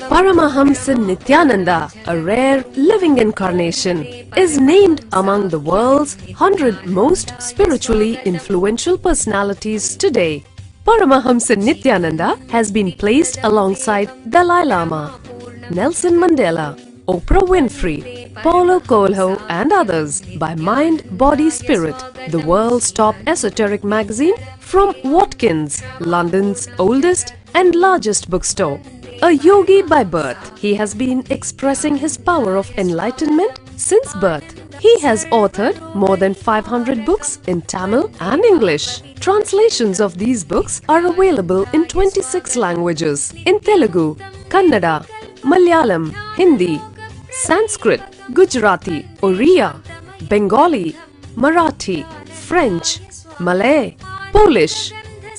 Paramahamsa Nithyananda, a rare living incarnation, is named among the world's 100 most spiritually influential personalities today. Paramahamsa Nithyananda has been placed alongside Dalai Lama, Nelson Mandela, Oprah Winfrey, Paulo Coelho and others by Mind, Body, Spirit, the world's top esoteric magazine from Watkins, London's oldest and largest bookstore. A yogi by birth, he has been expressing his power of enlightenment since birth. He has authored more than 500 books in Tamil and English. Translations of these books are available in 26 languages in Telugu, Kannada, Malayalam, Hindi, Sanskrit, Gujarati, Oriya, Bengali, Marathi, French, Malay, Polish,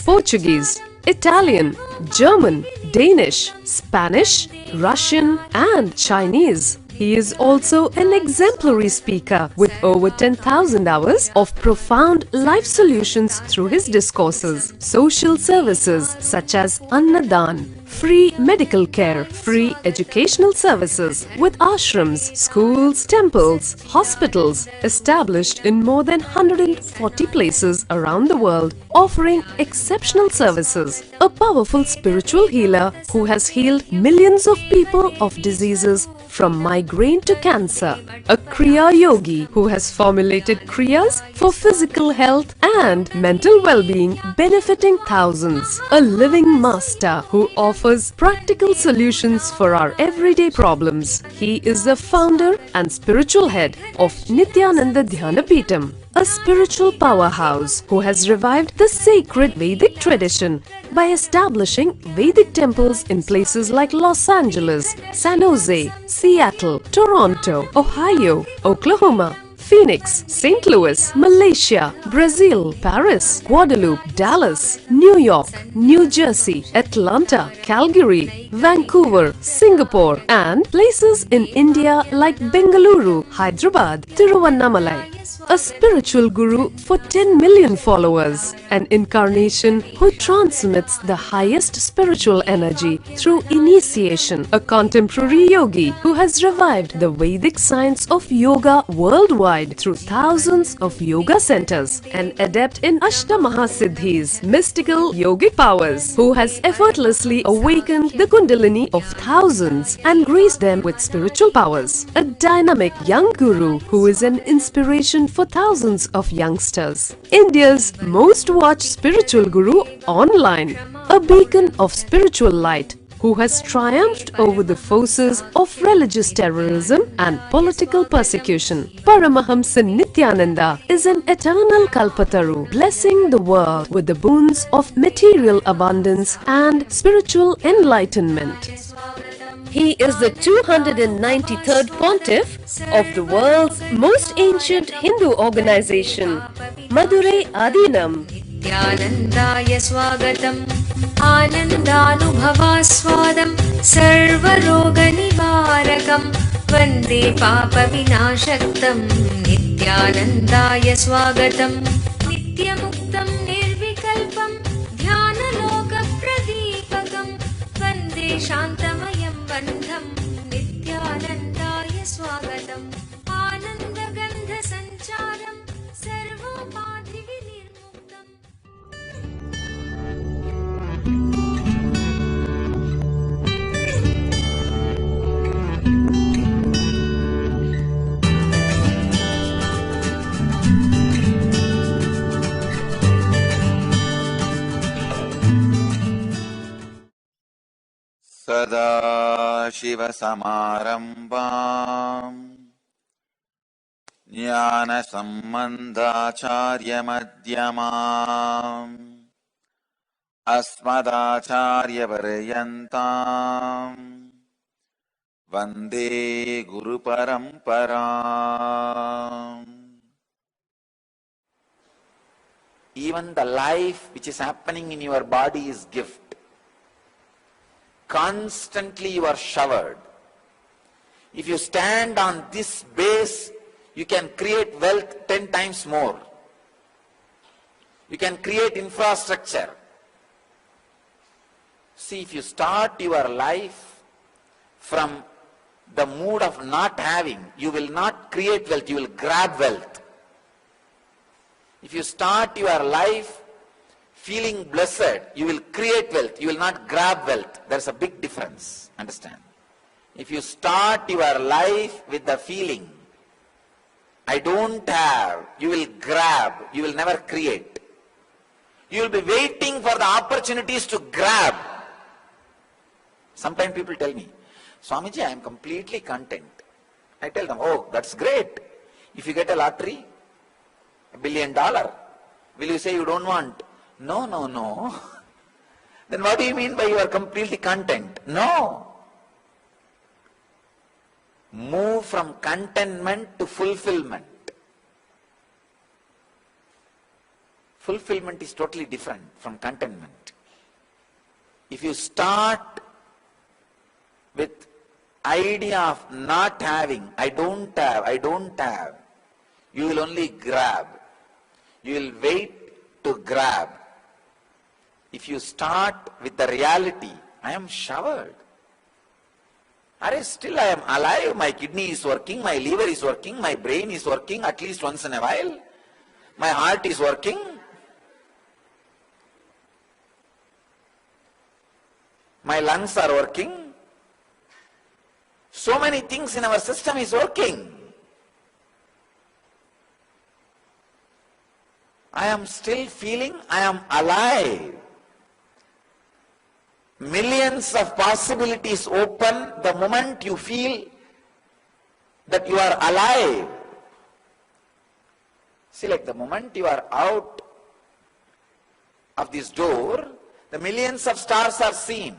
Portuguese, Italian, German, Danish, Spanish, Russian and Chinese. He is also an exemplary speaker with over 10,000 hours of profound life solutions through his discourses. Social services such as Annadan, free medical care, free educational services with ashrams, schools, temples, hospitals established in more than 140 places around the world, offering exceptional services. A powerful spiritual healer who has healed millions of people of diseases from migraine to cancer. A Kriya Yogi who has formulated Kriyas for physical health and mental well-being, benefiting thousands. A living master who offers practical solutions for our everyday problems. He is the founder and spiritual head of Nithyananda Dhyanapeetham, a spiritual powerhouse who has revived the sacred Vedic tradition by establishing Vedic temples in places like Los Angeles, San Jose, Seattle, Toronto, Ohio, Oklahoma, Phoenix, St. Louis, Malaysia, Brazil, Paris, Guadeloupe, Dallas, New York, New Jersey, Atlanta, Calgary, Vancouver, Singapore, and places in India like Bengaluru, Hyderabad, Tiruvannamalai. A spiritual guru for 10 million followers, an incarnation who transmits the highest spiritual energy through initiation, a contemporary yogi who has revived the Vedic science of yoga worldwide through thousands of yoga centers, an adept in Ashtamahasiddhis, mystical yogic powers, who has effortlessly awakened the Kundalini of thousands and graced them with spiritual powers, a dynamic young guru who is an inspiration for thousands of youngsters, India's most watched spiritual guru online, a beacon of spiritual light who has triumphed over the forces of religious terrorism and political persecution. Paramahamsa Nithyananda is an eternal Kalpataru, blessing the world with the boons of material abundance and spiritual enlightenment. He is the 293rd Pontiff of the world's most ancient Hindu organization, Madurai Adinam. Nithyanandaya swagatam, anandanubhavaswadam, sarvaroga nivarakam, vande papa vinashaktam. Nithyanandaya swagatam, nityamuktam nirvikalpam, dhyanaloka pradipakam, vande shantamayam bandham. Nithyanandaya swagatam, anandagandha sancharam, sarvopadhi vinirmuktam. सदाशिवसमारम्भाम् ज्ञानसम्बन्धाचार्यमध्यमाम् अस्मदाचार्यपर्यन्ताम् वन्दे गुरुपरम्पराम्. Even the life which is happening in your body is gift. Constantly you are showered. If you stand on this base, you can create wealth 10 times more. You can create infrastructure. See, if you start your life from the mood of not having, you will not create wealth, you will grab wealth. If you start your life feeling blessed, you will create wealth, you will not grab wealth. There's a big difference, understand? If you start your life with the feeling, I don't have, you will grab, you will never create. You will be waiting for the opportunities to grab. Sometimes people tell me, Swamiji, I am completely content. I tell them, oh, that's great. If you get a lottery, $1 billion, will you say you don't want? No, no, no. Then what do you mean by you are completely content? No. Move from contentment to fulfillment. Fulfillment is totally different from contentment. If you start with idea of not having, I don't have, you will only grab. You will wait to grab. If you start with the reality, I am showered. Still I am alive, my kidney is working, my liver is working, my brain is working at least once in a while, my heart is working. My lungs are working. So many things in our system is working. I am still feeling I am alive. Millions of possibilities open the moment you feel that you are alive. See, like the moment you are out of this door, the millions of stars are seen.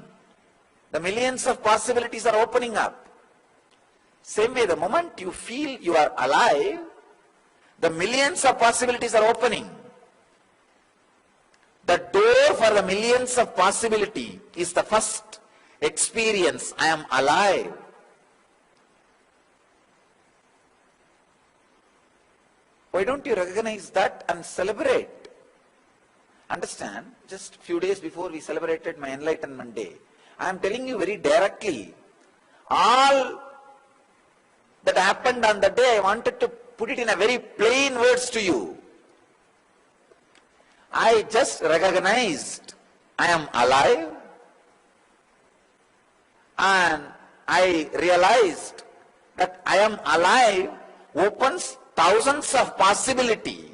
The millions of possibilities are opening up. Same way, the moment you feel you are alive, the millions of possibilities are opening. The door for the millions of possibility is the first experience, I am alive. Why don't you recognize that and celebrate? Understand, just a few days before we celebrated my Enlightenment Day, I am telling you very directly, all that happened on the day, I wanted to put it in a very plain words to you. I just recognized I am alive, and I realized that I am alive opens thousands of possibility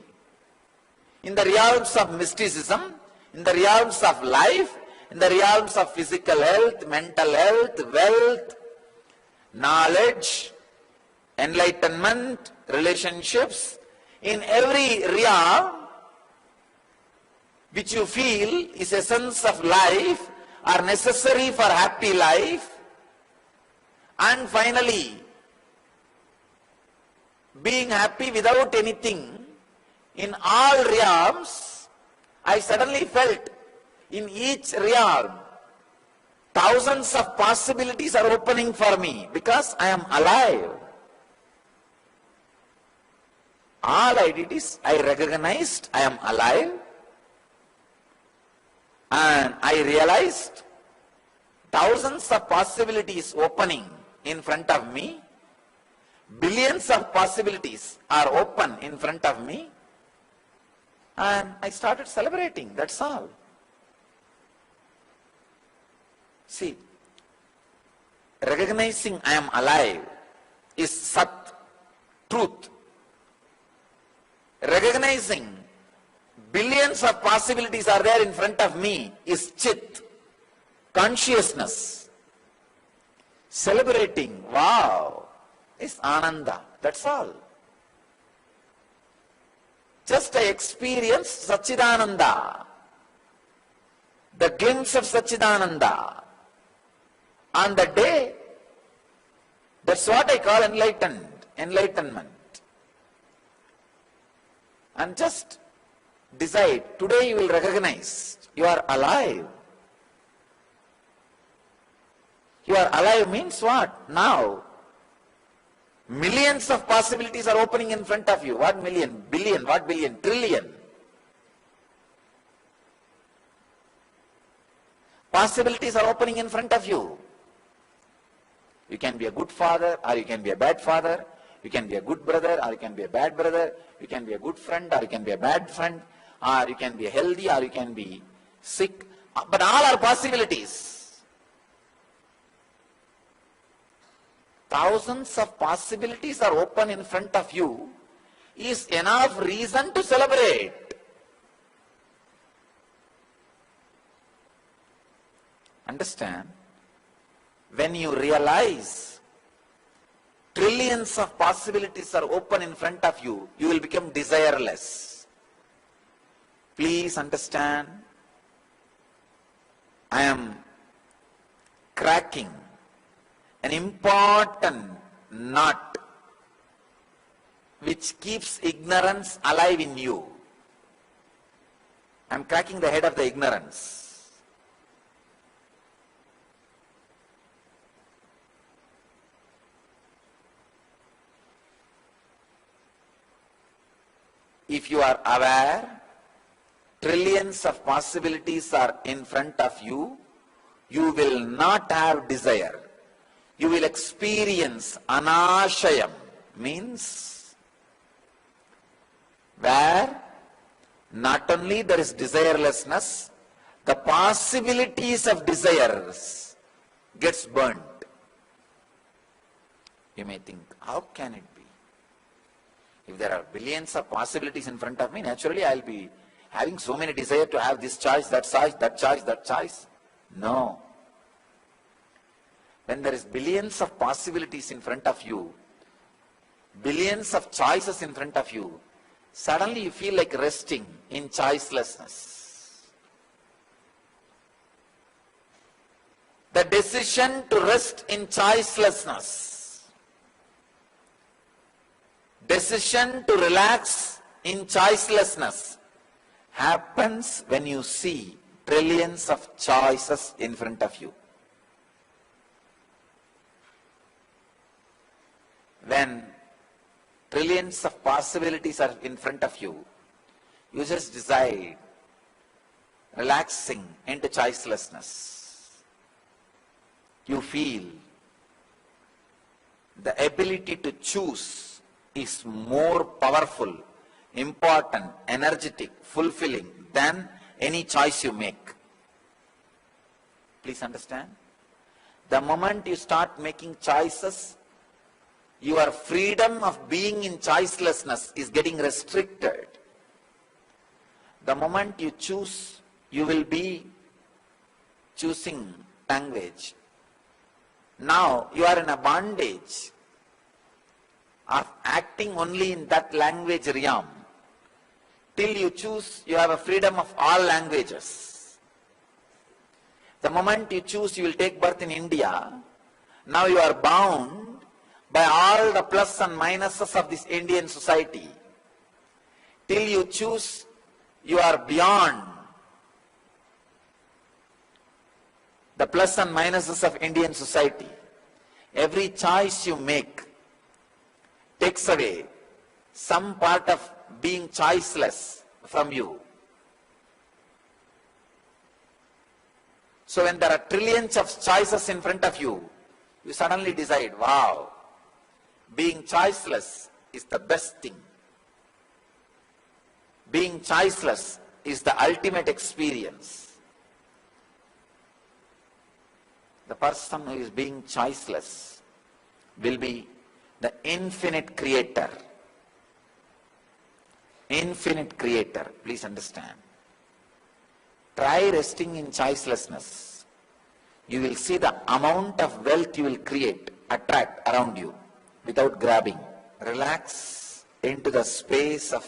in the realms of mysticism, in the realms of life, in the realms of physical health, mental health, wealth, knowledge, enlightenment, relationships. In every realm which you feel is essence of life, are necessary for happy life, and finally being happy without anything, in all realms, I suddenly felt in each realm thousands of possibilities are opening for me because I am alive. All I did is I recognized I am alive, and I realized thousands of possibilities opening in front of me. Billions of possibilities are open in front of me, and I started celebrating, that's all. See, recognizing I am alive is Sat, truth. Recognizing billions of possibilities are there in front of me is Chit, consciousness. Celebrating, wow, is Ananda, that's all. Just I experienced Satchidananda, the glimpse of Satchidananda on the day. That's what I call enlightenment. And just decide, today you will recognize you are alive. You are alive means what? Now, millions of possibilities are opening in front of you. What million? Billion? What billion? Trillion. Possibilities are opening in front of you. You can be a good father or you can be a bad father. You can be a good brother or you can be a bad brother. You can be a good friend or you can be a bad friend. Or you can be healthy or you can be sick. But all are possibilities. Thousands of possibilities are open in front of you is enough reason to celebrate. Understand? When you realize trillions of possibilities are open in front of you, you will become desireless. Please understand, I am cracking an important nut which keeps ignorance alive in you. I am cracking the head of the ignorance. If you are aware, trillions of possibilities are in front of you, you will not have desire. You will experience anashayam, means where not only there is desirelessness, the possibilities of desires gets burnt. You may think, how can it be? If there are billions of possibilities in front of me, naturally I will be having so many desires to have this choice, that choice, that choice, that choice. No. When there is billions of possibilities in front of you, billions of choices in front of you, suddenly you feel like resting in choicelessness. The decision to rest in choicelessness, decision to relax in choicelessness happens when you see trillions of choices in front of you. When trillions of possibilities are in front of you, you just decide relaxing into choicelessness. You feel the ability to choose is more powerful, important, energetic, fulfilling than any choice you make. Please understand? The moment you start making choices, your freedom of being in choicelessness is getting restricted. The moment you choose, you will be choosing language. Now you are in a bondage of acting only in that language realm. Till you choose, you have a freedom of all languages. The moment you choose, you will take birth in India. Now you are bound by all the plus and minuses of this Indian society. Till you choose, you are beyond the plus and minuses of Indian society. Every choice you make takes away some part of being choiceless from you. So when there are trillions of choices in front of you, you suddenly decide, wow, being choiceless is the best thing. Being choiceless is the ultimate experience. The person who is being choiceless will be the infinite creator. Infinite creator, please understand. Try resting in choicelessness. You will see the amount of wealth you will create, attract around you without grabbing. Relax into the space of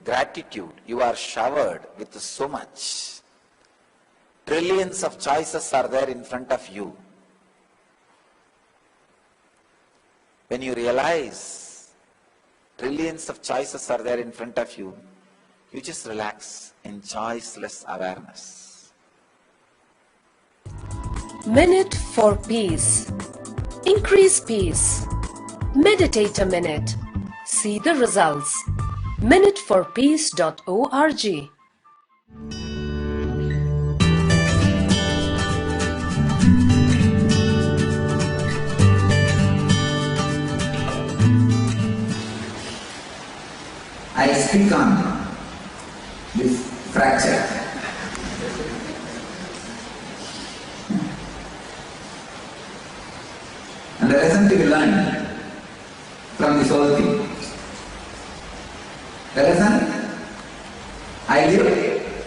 gratitude. You are showered with so much. Trillions of choices are there in front of you. When you realize trillions of choices are there in front of you, you just relax in choiceless awareness. Minute for peace. Increase peace. Meditate a minute. See the results. minuteforpeace.org I speak on this fracture. And the lesson to be learned from this whole thing. The lesson I live,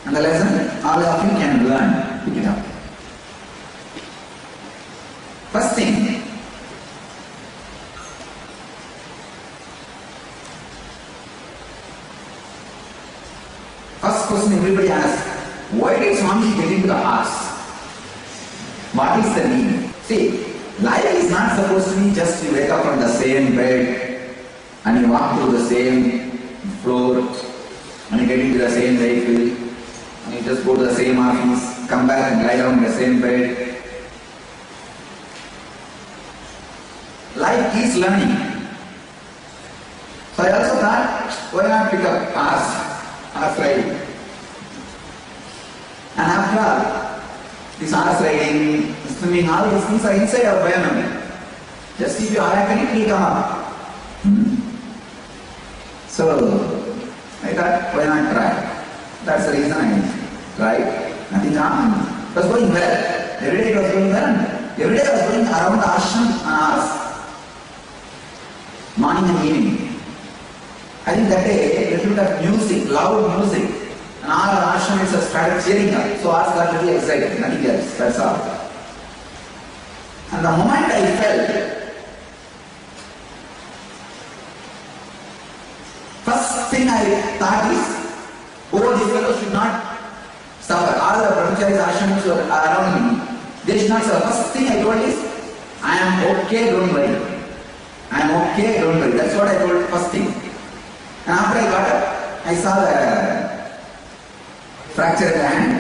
and the lesson all of you can learn. Pick it up. First thing, first question everybody asks, why did Swami get into the horse? What is the need? See, life is not supposed to be just you wake up from the same bed and you walk through the same floor and you get into the same vehicle and you just go to the same office, come back and lie down in the same bed. Life is learning. So I also thought, why not pick up horse riding? And after all, this horse riding, swimming, all these things are inside our brain. Just keep your eye on it, it will come up. So I thought, why not try? That's the reason I tried. Nothing wrong. It was going well. Every day it was going well. Every day I was going around the ashram and horse. Morning and evening. I think that day, a little bit of music, loud music, and all our ashramites started cheering up. So I got really excited, nothing else, that's all. And the moment I felt, first thing I thought is, oh, these fellows should not suffer. All the brahmacharis, ashramites were around me. They should not suffer. First thing I told is, I am okay, don't worry. I am okay, don't worry. That's what I told first thing. And after I got up, I saw the fracture in the hand.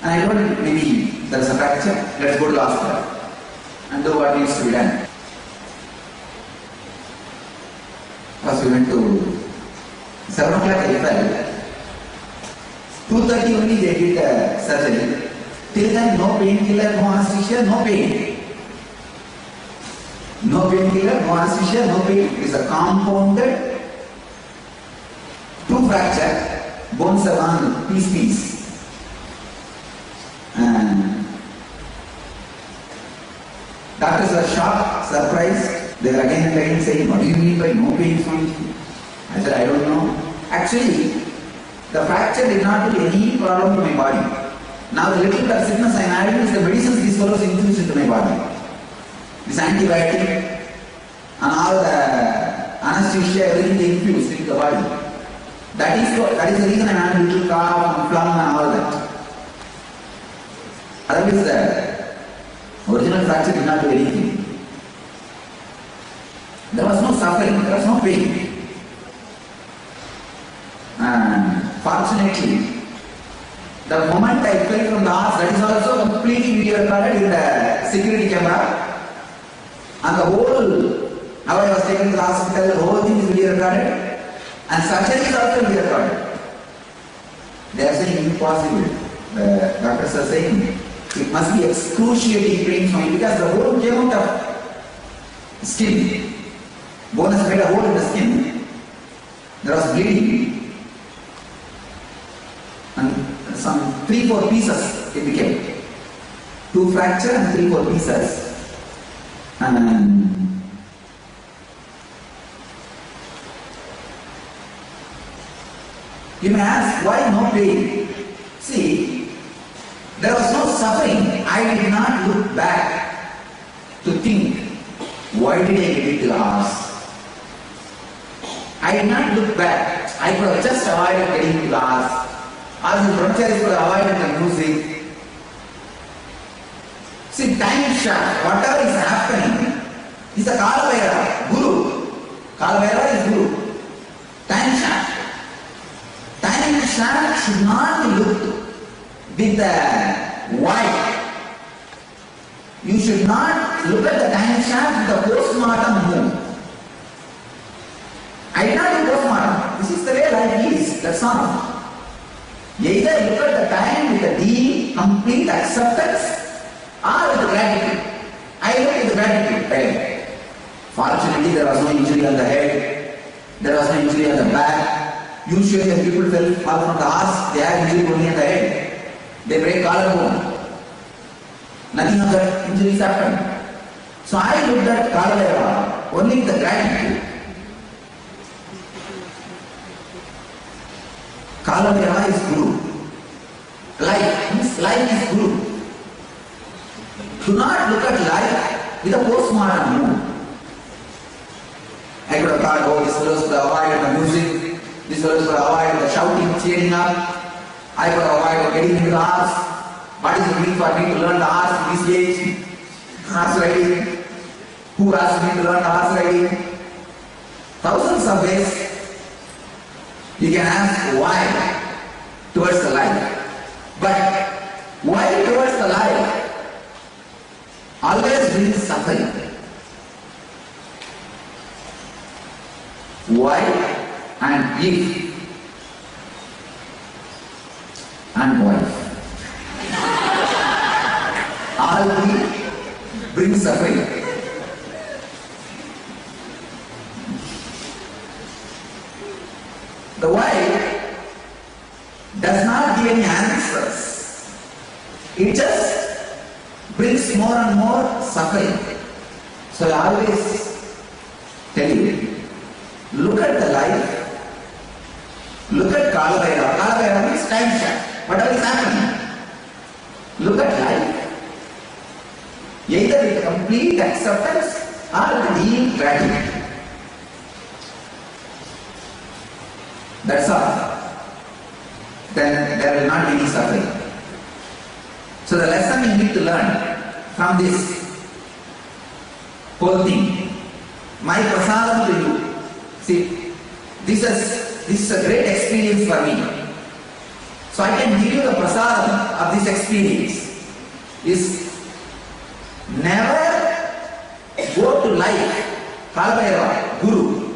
And I told maybe there is a fracture, let's go to the hospital and do what needs to be done. First we went to 7 o'clock I fell. 2:30 only they did the surgery. Till then no painkiller, no anesthesia, no pain. No painkiller, no anesthesia, no pain. It is a compounded 2 fracture, bones are gone piece. And doctors were shocked, surprised. They were again and again saying, what do you mean by no pain, Swami? I said, I don't know. Actually, the fracture did not do any problem to my body. Now the little bit of sickness I am adding is the medicines these fellows infused into my body. This antibiotic and all the anesthesia, everything they infused into the body. That is the reason I am having a little cough and phlegm and all that. Otherwise the original fracture did not do anything. There was no suffering, there was no pain. And fortunately, the moment I fell from the horse, that is also completely video recorded in the security camera. And the whole, how I was taken to the hospital, the whole thing is video recorded. And surgery is also video recorded. They are saying impossible. The doctors are saying it must be excruciating pain for me because the hole came out of skin. Bone has made a hole in the skin. There was bleeding. And some 3-4 pieces it became. 2 fracture and 3-4 pieces. And you may ask, why no pain? See, there was no suffering. I did not look back to think, why did I get into the horse? I did not look back. I could have just avoided getting into the horse. As the brahmacharis could have avoided the music. See, time is short. Whatever is happening is a Kalavaira, Guru. Kalavaira is Guru. Time is short. Time is short should not be looked with the why. You should not look at the time shot with the post-mortem mood. I did not do post-mortem. This is the way life is. That's all. Either look at the time with a deep, complete acceptance or with gratitude. I look at the gratitude. Fortunately, there was no injury on the head. There was no injury on the back. Usually when people fall from the horse, they have injury only on the head. They break collarbone. Nothing of that injuries happened. So I looked at Kalavera only with the gratitude. Kalavera is Guru. Life is Guru. Do not look at life with a postmodern mood. I could have thought, oh, this fellow could have avoided the music, this fellow could have avoided the shouting, cheering up, I could have avoided getting into the arts. What is it mean for me to learn the arts in this age? Horse riding. Who asked me to learn the horse riding? Thousands of ways you can ask why towards the life. But why towards the life always brings suffering. Why and if and wife. All three bring suffering. The wife does not give any answers. It just brings more and more suffering. So I always tell you, look at the life, look at Kalavaira. Kalavaira means time shot. Whatever is happening, look at life. Either with complete acceptance or with deep gratitude. That's all. Then there will not be any suffering. So the lesson you need to learn from this whole thing, my prasadam to you. See, this is a great experience for me. So I can give you the prasadam of this experience. Is never go to life, Kalavaira, Guru.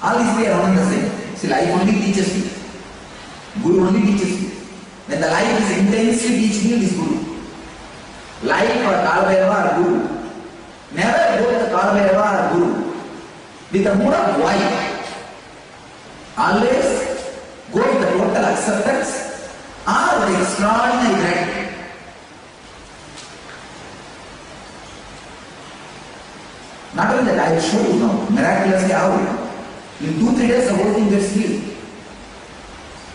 All these three are one and the same. See, life only teaches you. Guru only teaches you. When the life is intensely teaching you, this Guru. Life or Kalavaira or Guru. Never go to the Kalavaira or Guru with the mood of why. Always go with the total acceptance or with extraordinary gratitude. Not only that, I will show you now, miraculously how. In 2-3 days, the whole thing gets healed.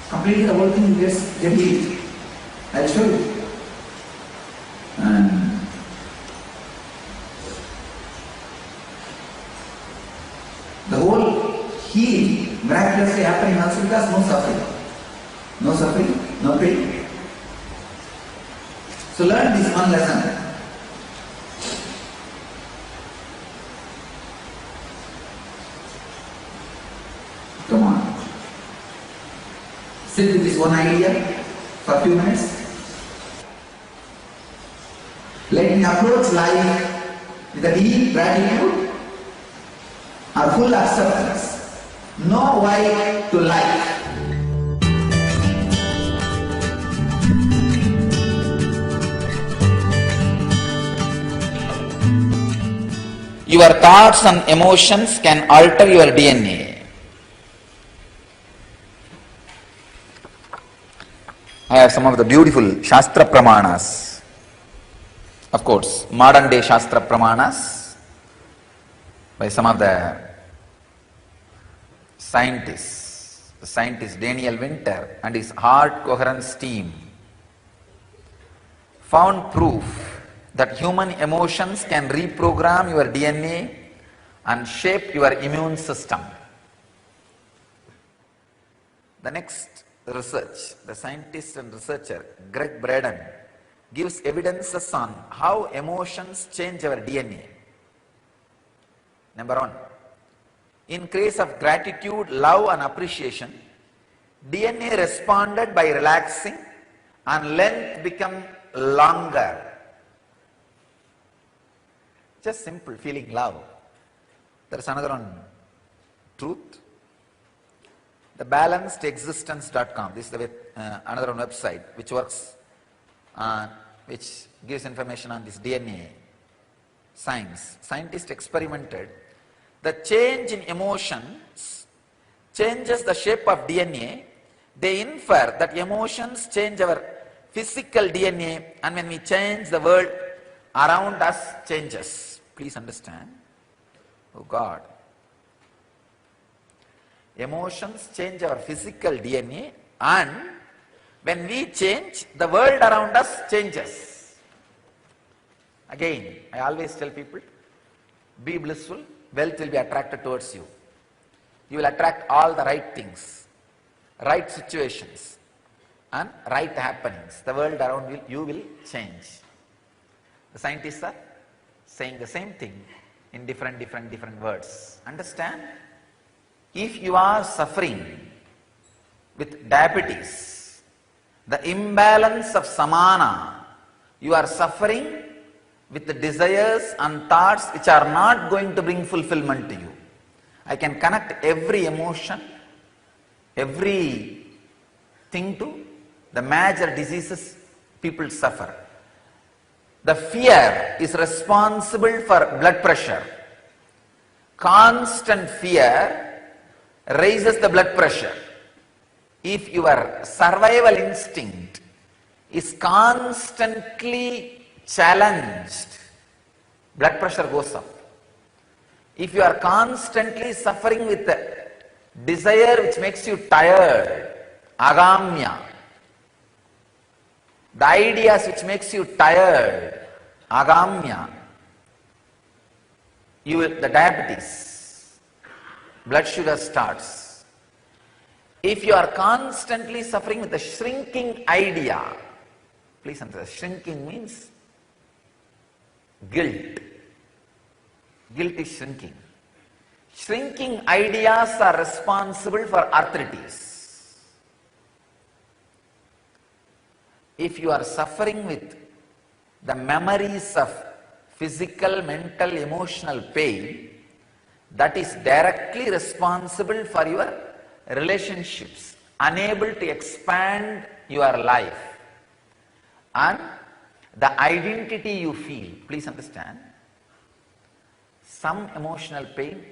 Completely, the whole thing gets healed. I will show you. And the whole healing miraculously happening also because no suffering. No suffering, no pain. So learn this one lesson. Come on. Sit with this one idea for a few minutes. Let me approach life with a deep gratitude or full acceptance. Know why to life. Your thoughts and emotions can alter your DNA. I have some of the beautiful Shastra Pramanas. Of course, modern day Shastra Pramanas by some of the scientists. The scientist Daniel Winter and his heart coherence team found proof that human emotions can reprogram your DNA and shape your immune system. The next research, the scientist and researcher Greg Braden gives evidences on how emotions change our DNA. Number 1, in case of gratitude, love and appreciation, DNA responded by relaxing and length become longer. Just simple, feeling love. There is another one, truth. The balancedexistence.com, this is the another one website which works, which gives information on this DNA science. Scientists experimented the change in emotions changes the shape of DNA, they infer that emotions change our physical DNA, and when we change, the world around us changes. Please understand. Oh God. Emotions change our physical DNA, and when we change, the world around us changes. Again, I always tell people, be blissful, wealth will be attracted towards you. You will attract all the right things, right situations, and right happenings. The world around you will change. The scientists are saying the same thing in different words. Understand? If you are suffering with diabetes, the imbalance of samana, you are suffering with the desires and thoughts which are not going to bring fulfillment to you. I can connect every emotion, every thing to the major diseases people suffer. The fear is responsible for blood pressure. Constant fear raises the blood pressure. If your survival instinct is constantly challenged, blood pressure goes up. If you are constantly suffering with the desire which makes you tired, agamya, the ideas which makes you tired, agamya, the diabetes, blood sugar starts. If you are constantly suffering with the shrinking idea, please understand, shrinking means guilt. Guilt is shrinking. Shrinking ideas are responsible for arthritis. If you are suffering with the memories of physical, mental, emotional pain, that is directly responsible for your relationships, unable to expand your life, and the identity you feel. Please understand, some emotional pain,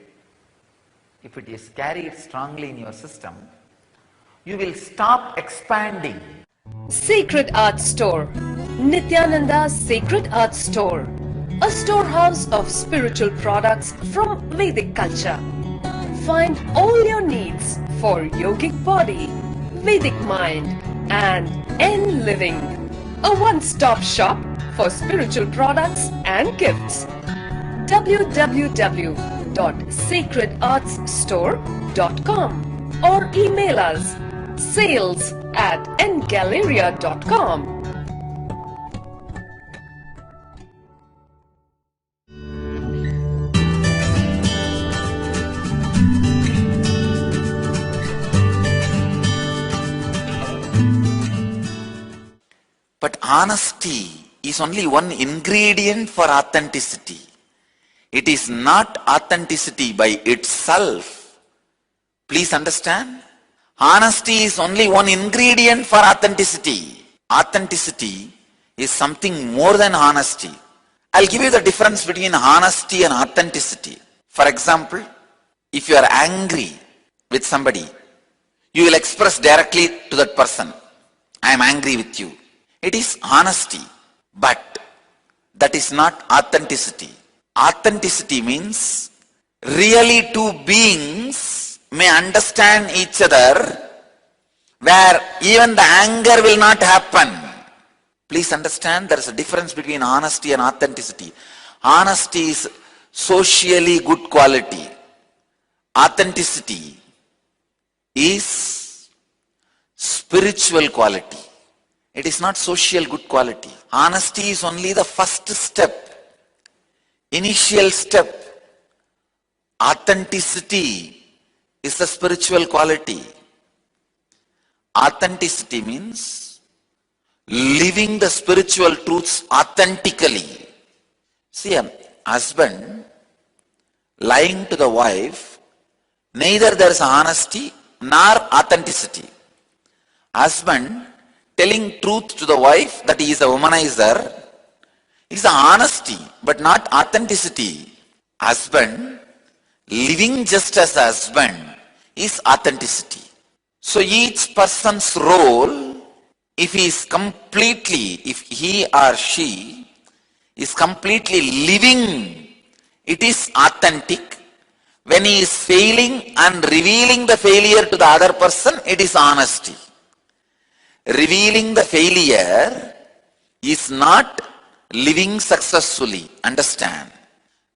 if it is carried strongly in your system, you will stop expanding. Sacred Art Store, Nithyananda's Sacred Art Store, a storehouse of spiritual products from Vedic culture. Find all your needs for yogic body, Vedic mind, and N living. A one-stop shop for spiritual products and gifts. www.sacredartsstore.com or email us sales@ngalleria.com. But honesty is only one ingredient for authenticity. It is not authenticity by itself. Please understand. Honesty is only one ingredient for authenticity. Authenticity is something more than honesty. I'll give you the difference between honesty and authenticity. For example, if you are angry with somebody, you will express directly to that person, I am angry with you. It is honesty, but that is not authenticity. Authenticity means really two beings may understand each other where even the anger will not happen. Please understand, there is a difference between honesty and authenticity. Honesty is socially good quality. Authenticity is spiritual quality. It is not social good quality. Honesty is only the first step, initial step. Authenticity is the spiritual quality. Authenticity means living the spiritual truths authentically. See, a husband lying to the wife, neither there is honesty nor authenticity. Husband telling truth to the wife that he is a womanizer is the honesty, but not authenticity. Husband living just as a husband is authenticity. So each person's role, if he or she is completely living, it is authentic. When he is failing and revealing the failure to the other person, it is honesty. Revealing the failure is not living successfully. Understand?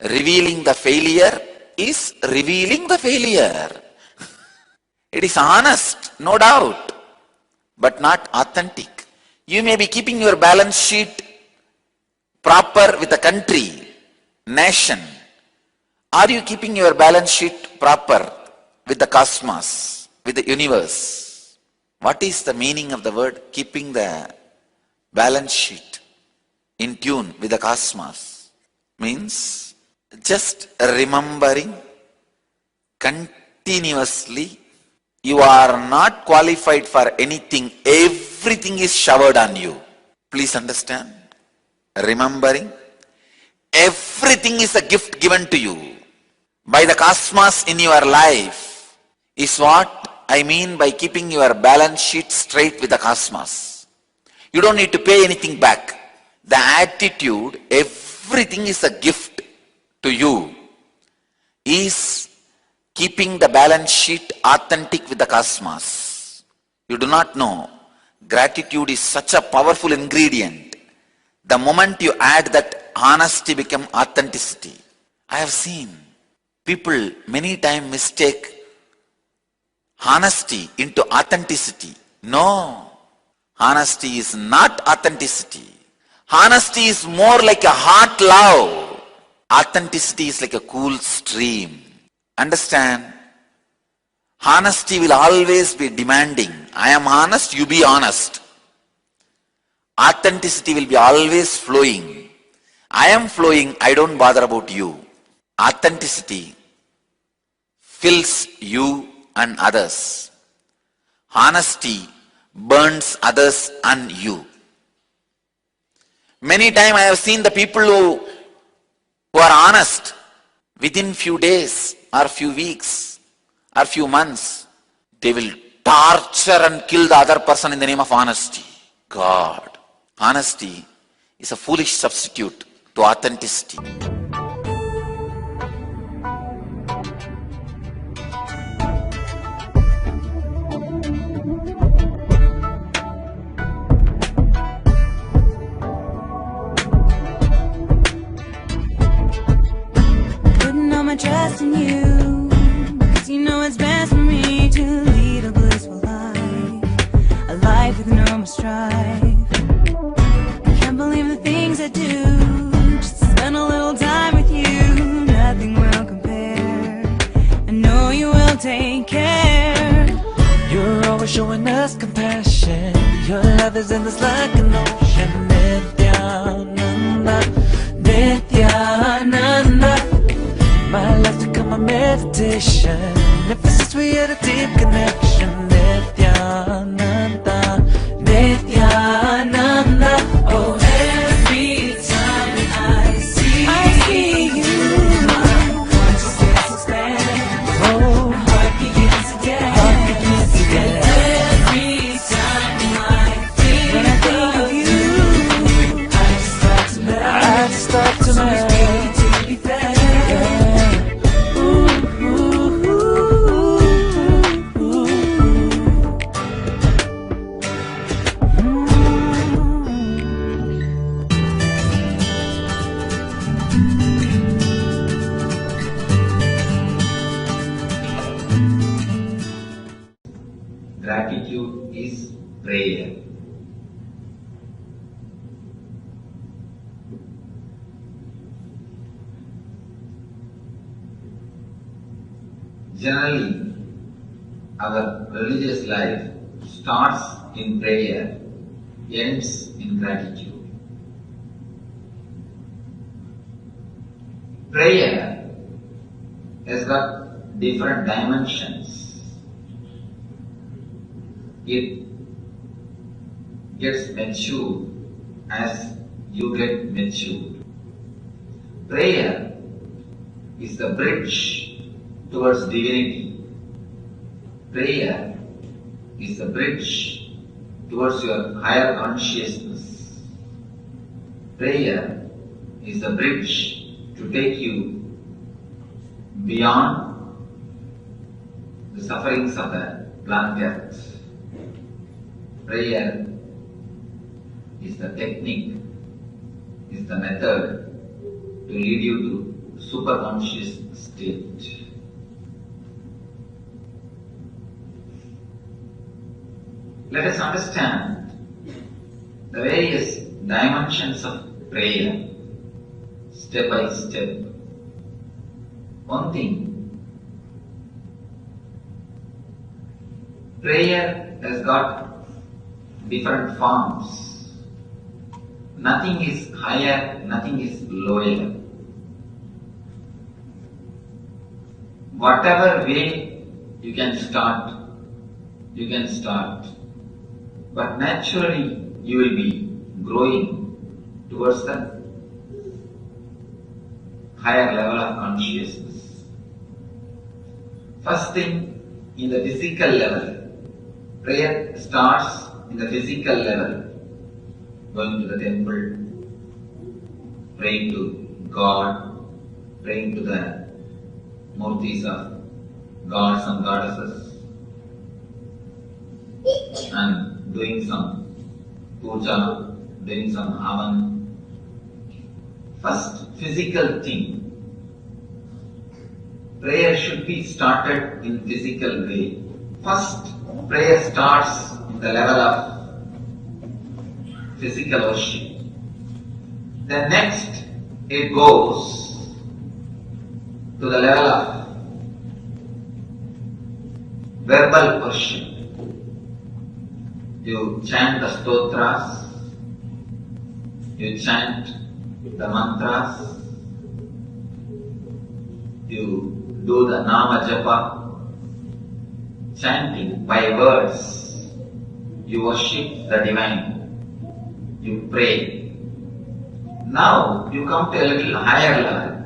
Revealing the failure is revealing the failure. It is honest, no doubt, but not authentic. You may be keeping your balance sheet proper with the country, nation. Are you keeping your balance sheet proper with the cosmos, with the universe? What is the meaning of the word keeping the balance sheet in tune with the cosmos? Means just remembering continuously you are not qualified for anything. Everything is showered on you. Please understand. Remembering everything is a gift given to you by the cosmos in your life is what I mean by keeping your balance sheet straight with the cosmos. You don't need to pay anything back. The attitude, everything is a gift to you, is keeping the balance sheet authentic with the cosmos. You do not know. Gratitude is such a powerful ingredient. The moment you add that, honesty becomes authenticity. I have seen people many times mistake honesty into authenticity. No, honesty is not authenticity. Honesty is more like a hot love. Authenticity is like a cool stream. Understand? Honesty will always be demanding. I am honest, you be honest. Authenticity will be always flowing. I am flowing, I don't bother about you. Authenticity fills you and others. Honesty burns others and you. Many times I have seen the people who are honest, within few days or few weeks or few months, they will torture and kill the other person in the name of honesty. God. Honesty is a foolish substitute to authenticity. Putting all my trust in you, 'cause you know it's best for me to lead a blissful life, a life with no more strife. Can't believe the things I do, just to spend a little time with you. Nothing will compare, I know you will take care. You're always showing us compassion. Your love is endless like an ocean. Nithyananda, Nithyananda. My life's become a meditation. Ever since we had a deep connection. Nithyananda, Nithyananda. Oh, every time I see you, my consciousness expands. Oh, heart begins again. Every time I think of you, I just start to melt. To be better. Gratitude is prayer. Generally, our religious life starts in prayer, ends in gratitude. Prayer has got different dimensions. It gets matured as you get matured. Prayer is the bridge towards divinity. Prayer is the bridge towards your higher consciousness. Prayer is the bridge to take you beyond the sufferings of the planet Earth. Prayer is the technique, is the method to lead you to superconscious state. Let us understand the various dimensions of prayer step by step. One thing, prayer has got different forms. Nothing is higher, nothing is lower. Whatever way you can start, you can start. But naturally you will be growing towards the higher level of consciousness. First thing, in the physical level, prayer starts in the physical level. Going to the temple, praying to God, praying to the murtis of gods and goddesses, and doing some puja, doing some havan. First physical thing, prayer should be started in physical way. First, prayer starts in the level of physical worship. Then next, it goes to the level of verbal worship. You chant the stotras, you chant the mantras, you do the nama japa, chanting by words, you worship the divine, you pray. Now you come to a little higher level.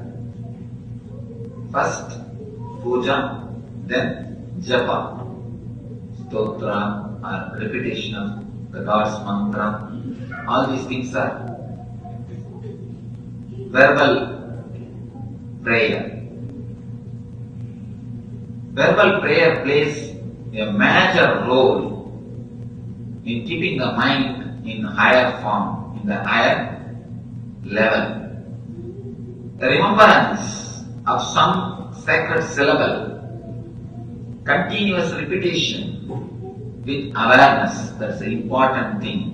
First puja, then japa, stotra or repetition of the God's mantra. All these things are verbal prayer. Verbal prayer plays a major role in keeping the mind in higher form, in the higher level. The remembrance of some sacred syllable, continuous repetition with awareness, that's the important thing.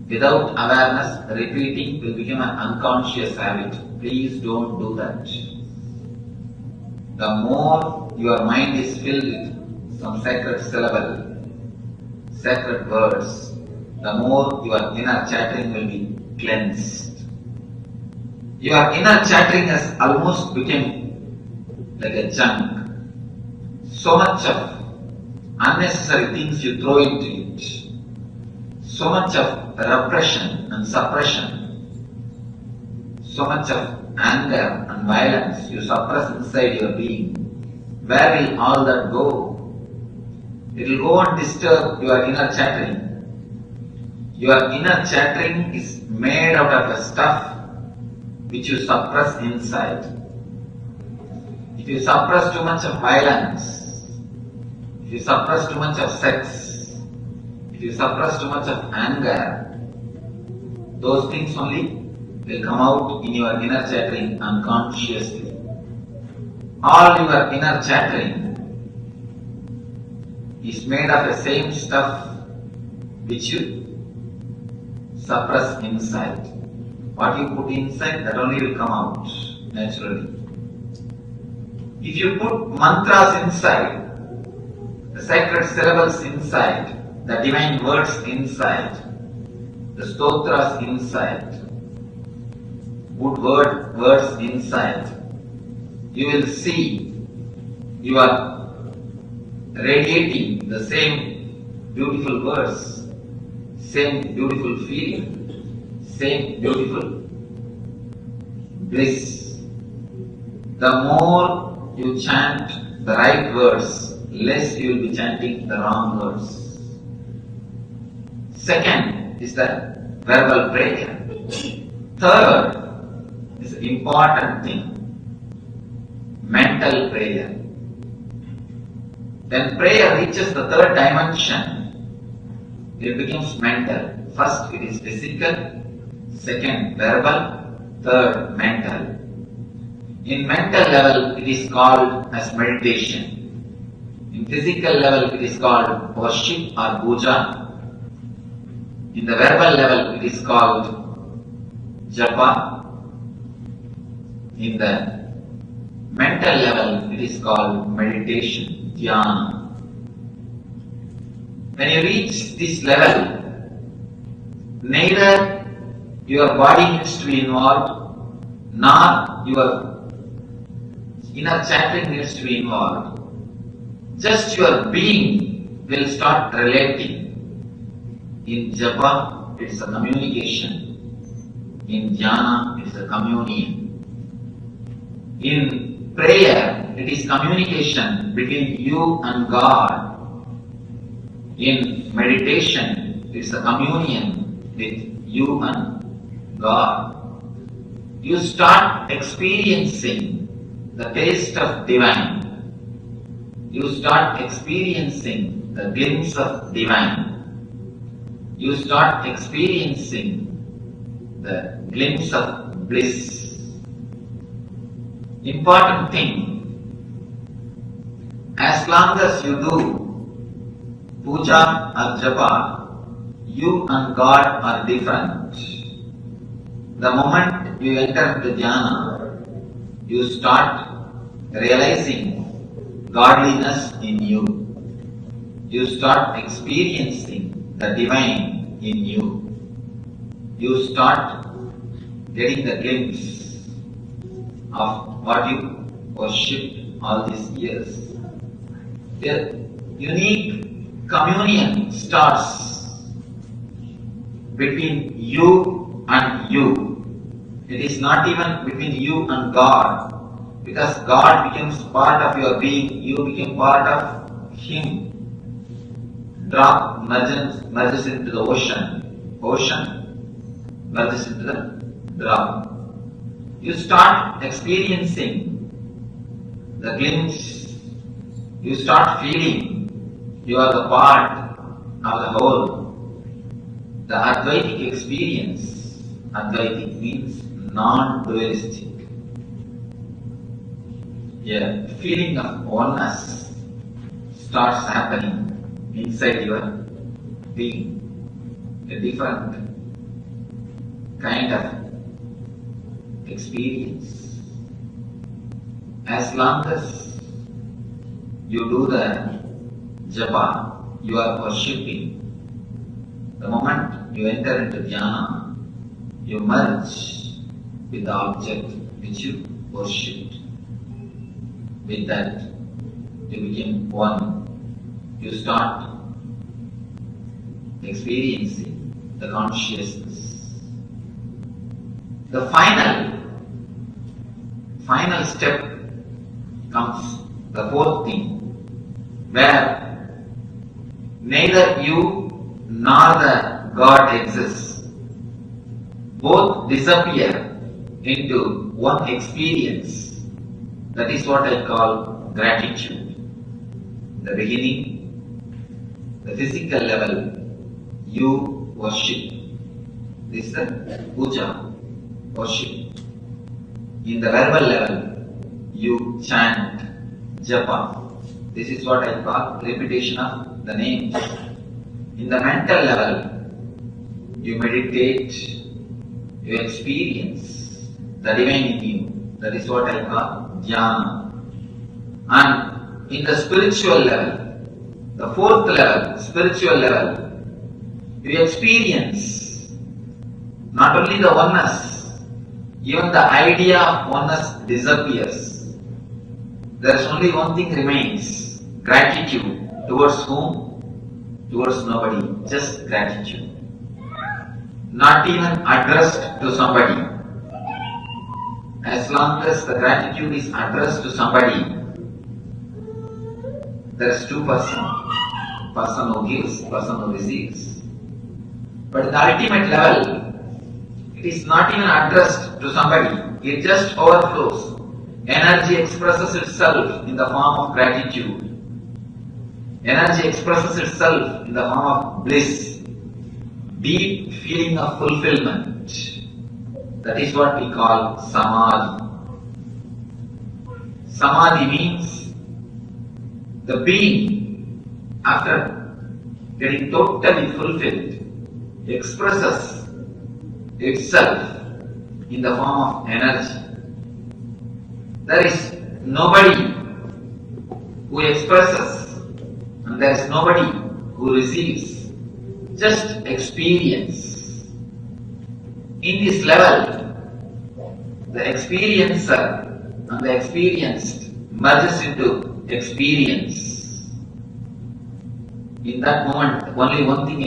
Without awareness, repeating will become an unconscious habit. Please don't do that. The more your mind is filled with some sacred syllable, sacred words, the more your inner chattering will be cleansed. Your inner chattering has almost become like a junk. So much of unnecessary things you throw into it. So much of repression and suppression. So much of anger and violence you suppress inside your being. Where will all that go? It will go and disturb your inner chattering. Your inner chattering is made out of a stuff which you suppress inside. If you suppress too much of violence, if you suppress too much of sex, if you suppress too much of anger, those things only will come out in your inner chattering unconsciously. All your inner chattering is made of the same stuff which you suppress inside. What you put inside, that only will come out naturally. If you put mantras inside, the sacred syllables inside, the divine words inside, the stotras inside, good words inside, you will see you are radiating the same beautiful words, same beautiful feeling, same beautiful bliss. The more you chant the right words, less you will be chanting the wrong words. Second is the verbal prayer. Third is the important thing, mental prayer. When prayer reaches the third dimension, it becomes mental. First it is physical, second verbal, third mental. In mental level it is called as meditation. In physical level it is called worship or puja. In the verbal level it is called japa. In the mental level it is called meditation, dhyana. When you reach this level, neither your body needs to be involved, nor your inner chanting needs to be involved. Just your being will start relating. In japa, it is a communication. In dhyana, it is a communion. In prayer, it is communication between you and God. In meditation, it is a communion with you and God. You start experiencing the taste of divine. You start experiencing the glimpse of divine. You start experiencing the glimpse of bliss. Important thing, as long as you do puja or japa, you and God are different. The moment you enter the dhyana, you start realizing godliness in you. You start experiencing the divine in you. You start getting the glimpse of what you worshipped all these years. The unique communion starts between you and you. It is not even between you and God, because God becomes part of your being, you become part of Him. Drop merges into the ocean. Ocean merges into the drop. You start experiencing the glimpse. You start feeling you are the part of the whole. The Advaitic experience, Advaitic means non-dualistic. A feeling of oneness starts happening inside your being. A different kind of experience. As long as you do the japa, you are worshipping. The moment you enter into dhyana, you merge with the object which you worshipped. With that, you become one. You start experiencing the consciousness. The final step comes, the fourth thing, where neither you nor the God exists. Both disappear into one experience. That is what I call gratitude. The beginning, the physical level, you worship. This is the puja, worship. In the verbal level, you chant, japa. This is what I call repetition of the names. In the mental level, you meditate, you experience the divine in you. That is what I call dhyana. And in the spiritual level, the fourth level, spiritual level, you experience not only the oneness, even the idea of oneness disappears. There is only one thing remains, gratitude. Towards whom? Towards nobody, just gratitude. Not even addressed to somebody. As long as the gratitude is addressed to somebody, there is two persons, person who gives, person who receives. But at the ultimate level, it is not even addressed to somebody, it just overflows. Energy expresses itself in the form of gratitude. Energy expresses itself in the form of bliss, deep feeling of fulfillment. That is what we call samadhi. Samadhi means the being, after getting totally fulfilled, expresses itself in the form of energy. There is nobody who expresses and there is nobody who receives, just experience. In this level, the experiencer and the experienced merges into experience. In that moment, only one thing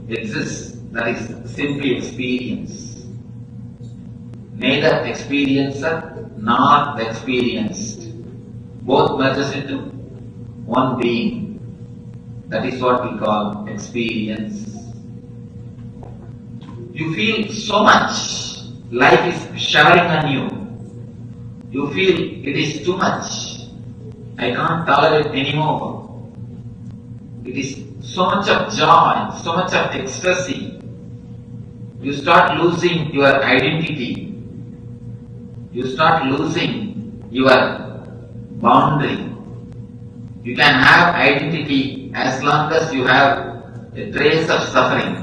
exists, that is simply experience. Neither experiencer nor the experienced. Both merges into one being. That is what we call experience. You feel so much, life is showering on you. You feel it is too much, I can't tolerate anymore. It is so much of joy, so much of ecstasy. You start losing your identity. You start losing your boundary. You can have identity as long as you have a trace of suffering.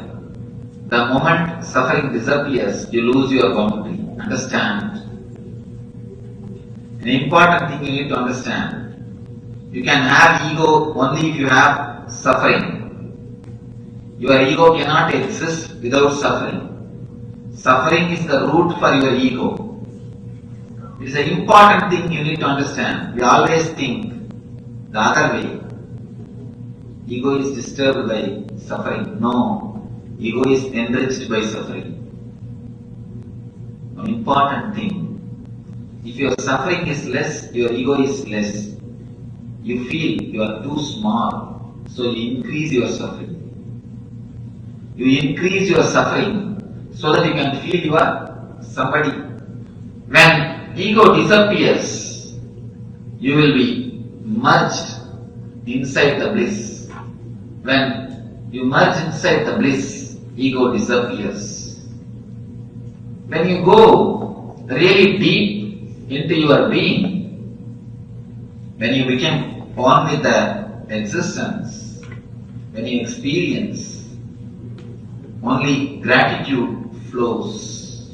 The moment suffering disappears, you lose your boundary. Understand? An important thing you need to understand. You can have ego only if you have suffering. Your ego cannot exist without suffering. Suffering is the root for your ego. It is an important thing you need to understand. We always think the other way. Ego is disturbed by suffering. No, ego is enriched by suffering. An important thing. If your suffering is less, your ego is less. You feel you are too small, so you increase your suffering. You increase your suffering so that you can feel you are somebody. When ego disappears, you will be merged inside the bliss. When you merge inside the bliss, ego disappears. When you go really deep into your being, when you become one with the existence, when you experience, only gratitude flows,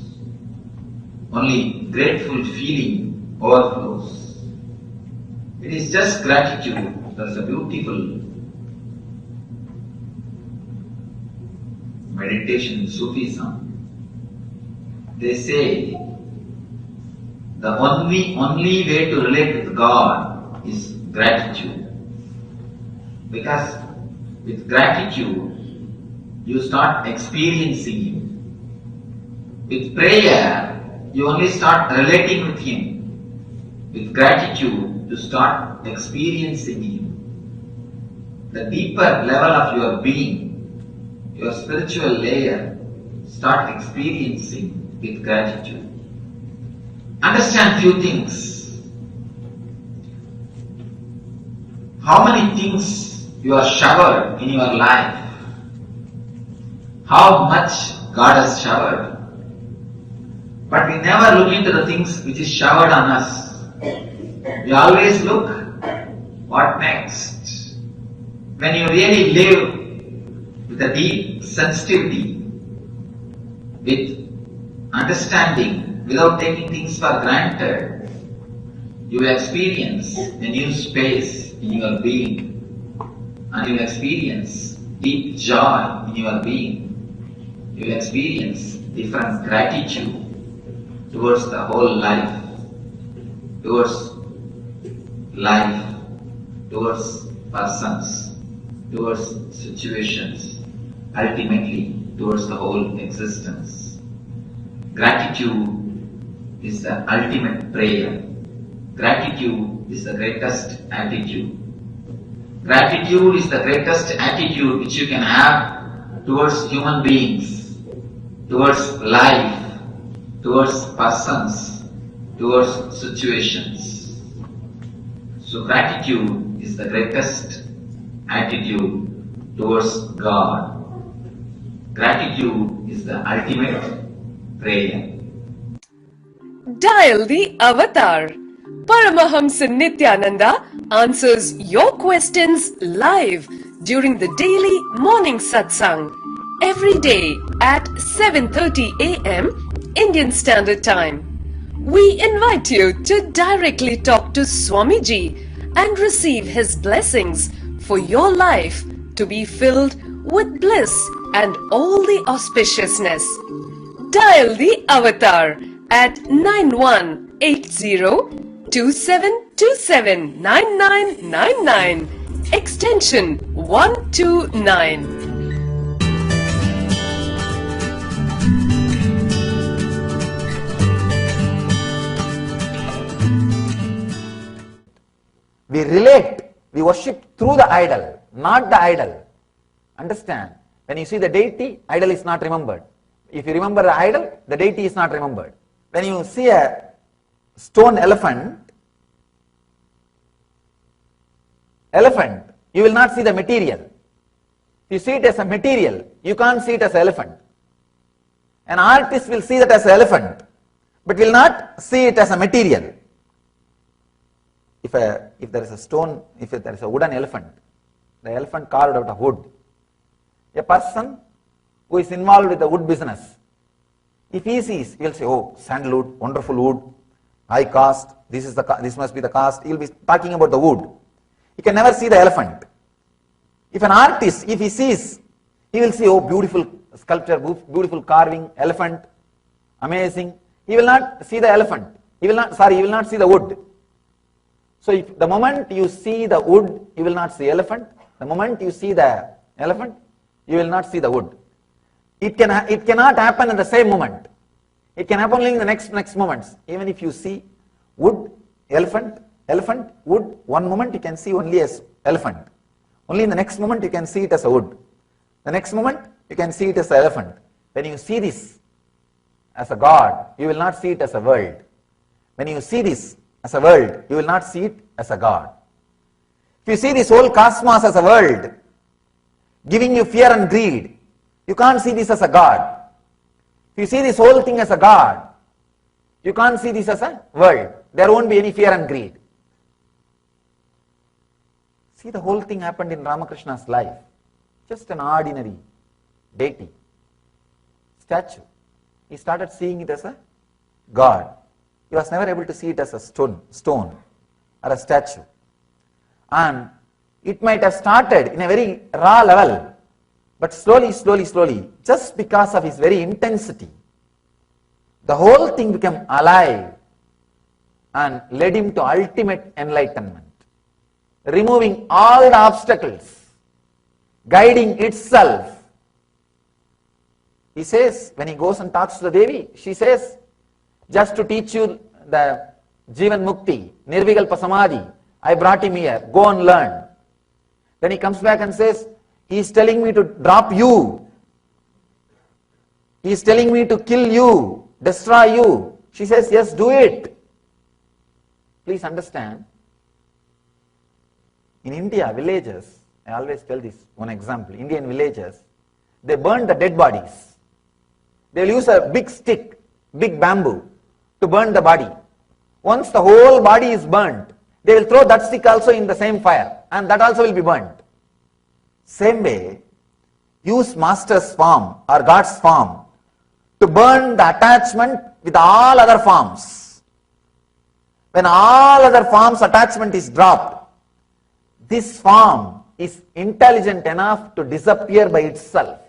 only grateful feeling overflows. It is just gratitude. That's a beautiful meditation in Sufism. They say the only way to relate with God is gratitude. Because with gratitude, you start experiencing Him. With prayer, you only start relating with Him. With gratitude, you start experiencing Him. The deeper level of your being, your spiritual layer, start experiencing with gratitude. Understand few things. How many things you are showered in your life? How much God has showered? But we never look into the things which is showered on us. We always look, what next? When you really live with a deep sensitivity, with understanding, without taking things for granted, you will experience a new space in your being, and you will experience deep joy in your being. You will experience different gratitude towards the whole life, towards persons, towards situations, ultimately towards the whole existence. Gratitude is the ultimate prayer. Gratitude is the greatest attitude. Gratitude is the greatest attitude which you can have towards human beings, towards life, towards persons, towards situations. So gratitude is the greatest attitude towards God. Gratitude is the ultimate prayer. Dial the avatar. Paramahamsa Nithyananda answers your questions live during the daily morning satsang every day at 7:30 a.m. Indian Standard Time. We invite you to directly talk to Swamiji and receive his blessings for your life to be filled with bliss and all the auspiciousness. Dial the avatar at 918027279999 extension 129. We relate, we worship through the idol, not the idol. Understand? When you see the deity, idol is not remembered. If you remember the idol, the deity is not remembered. When you see a stone elephant, you will not see the material. If you see it as a material, you can't see it as an elephant. An artist will see that as an elephant, but will not see it as a material. If there is a stone, if there is a wooden elephant, the elephant carved out of wood, a person who is involved with the wood business, if he sees, he will say, oh, sandalwood, wonderful wood, high cost, this must be the cost. He will be talking about the wood. He can never see the elephant. If an artist, if he sees, he will see, oh, beautiful sculpture, beautiful carving, elephant, amazing. He will not see the elephant. He will not see the wood. So if the moment you see the wood, you will not see elephant. The moment you see the elephant, you will not see the wood. It cannot happen in the same moment. It can happen only in the next moments. Even if you see wood, elephant, wood, one moment you can see only as elephant. Only in the next moment you can see it as a wood. The next moment you can see it as an elephant. When you see this as a God, you will not see it as a world. When you see this as a world, you will not see it as a God. If you see this whole cosmos as a world, giving you fear and greed, you can't see this as a God. If you see this whole thing as a God, you can't see this as a world. There won't be any fear and greed. See, the whole thing happened in Ramakrishna's life. Just an ordinary deity, statue. He started seeing it as a God. He was never able to see it as a stone or a statue. And it might have started in a very raw level, but slowly, just because of his very intensity, the whole thing became alive and led him to ultimate enlightenment, removing all the obstacles, guiding itself. He says, when he goes and talks to the Devi, she says, just to teach you the Jivan Mukti, Nirvikalpa Samadhi, I brought him here, go and learn. Then he comes back and says, he is telling me to drop you. He is telling me to kill you, destroy you. She says, yes, do it. Please understand, in India, villages, I always tell this one example, Indian villages, they burn the dead bodies. They will use a big stick, big bamboo, to burn the body. Once the whole body is burnt, they will throw that stick also in the same fire, and that also will be burnt. Same way, use master's form or God's form to burn the attachment with all other forms. When all other forms attachment is dropped, this form is intelligent enough to disappear by itself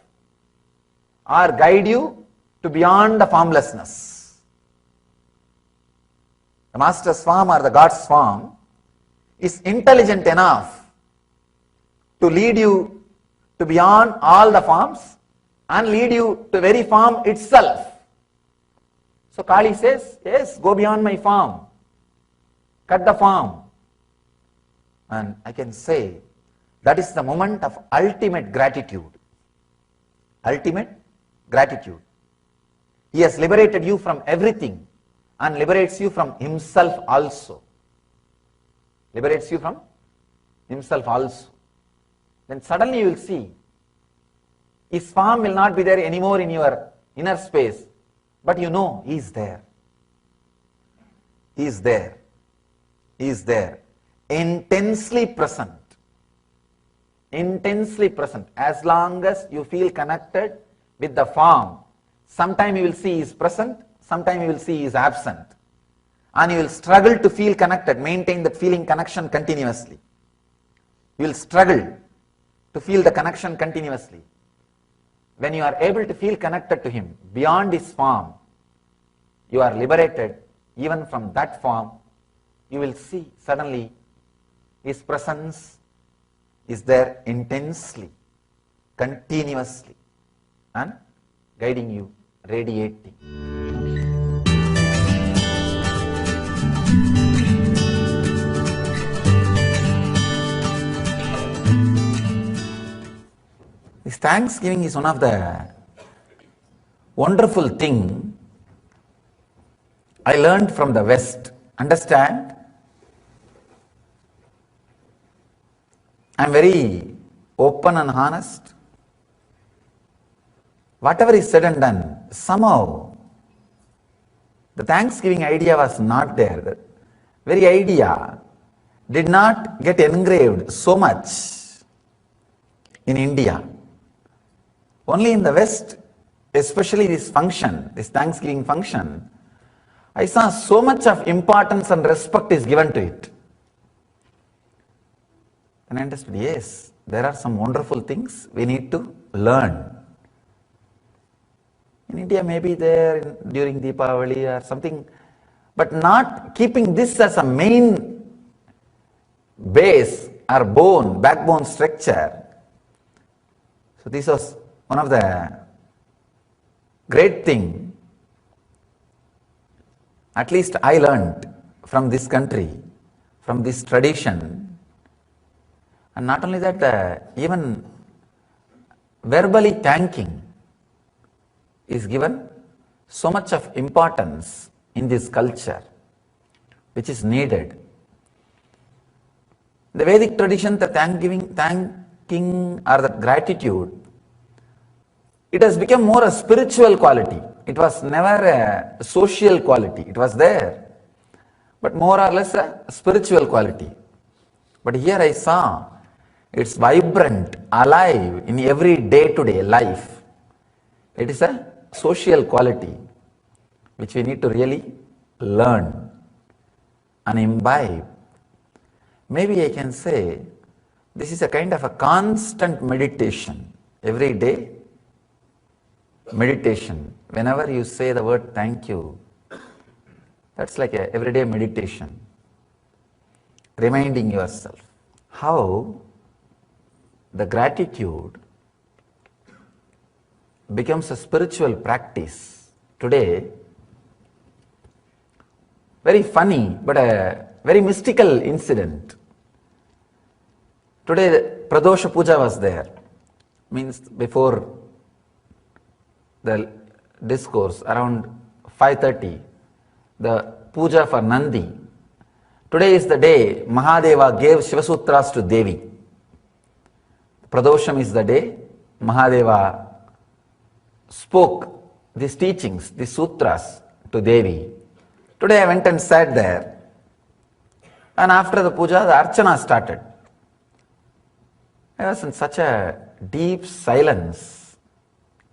or guide you to beyond the formlessness. The master's form or the God's form is intelligent enough to lead you to beyond all the forms and lead you to very form itself. So Kali says, yes, go beyond my form, cut the form. And I can say, That is the moment of ultimate gratitude. Ultimate gratitude. He has liberated you from everything and liberates you from himself also. Liberates you from himself also. Then suddenly you will see his form will not be there anymore in your inner space, but you know he is there. He is there. He is there. Intensely present. Intensely present. As long as you feel connected with the form, sometime you will see he is present, sometime you will see he is absent. And you will struggle to feel connected, maintain that feeling connection continuously. You will struggle to feel the connection continuously. When you are able to feel connected to him beyond his form, you are liberated even from that form. You will see suddenly his presence is there intensely, continuously, and guiding you, radiating. This Thanksgiving is one of the wonderful thing I learned from the West. Understand? I am very open and honest. Whatever is said and done, somehow the Thanksgiving idea was not there. The very idea did not get engraved so much in India. Only in the West, especially this function, this Thanksgiving function, I saw so much of importance and respect is given to it. And I understood, yes, there are some wonderful things we need to learn. In India, maybe there during Deepavali or something, but not keeping this as a main base or backbone structure. So this was one of the great thing, at least I learned from this country, from this tradition. And not only that, even verbally thanking is given so much of importance in this culture, which is needed. The Vedic tradition, the thanking or the gratitude, it has become more a spiritual quality. It was never a social quality. It was there, but more or less a spiritual quality. But here I saw it's vibrant, alive in every day-to-day life. It is a social quality which we need to really learn and imbibe. Maybe I can say this is a kind of a constant meditation, every day meditation. Whenever you say the word thank you, that's like a everyday meditation, reminding yourself how the gratitude becomes a spiritual practice today. Very funny, but a very mystical incident. Today Pradosha Puja was there, means before the discourse around 5:30, the puja for Nandi. Today is the day Mahadeva gave Shivasutras to Devi. Pradosham is the day Mahadeva spoke these teachings, these sutras to Devi. Today I went and sat there, and after the puja, the archana started. I was in such a deep silence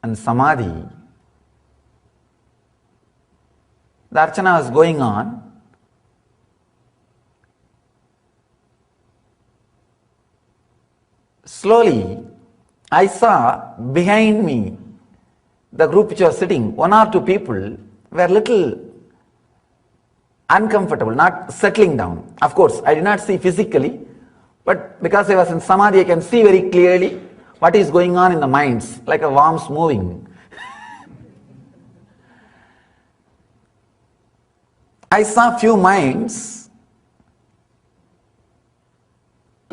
and samadhi. The archana was going on. Slowly, I saw behind me, the group which was sitting, one or two people were little uncomfortable, not settling down. Of course, I did not see physically, but because I was in samadhi, I can see very clearly what is going on in the minds, like a worms moving. I saw few minds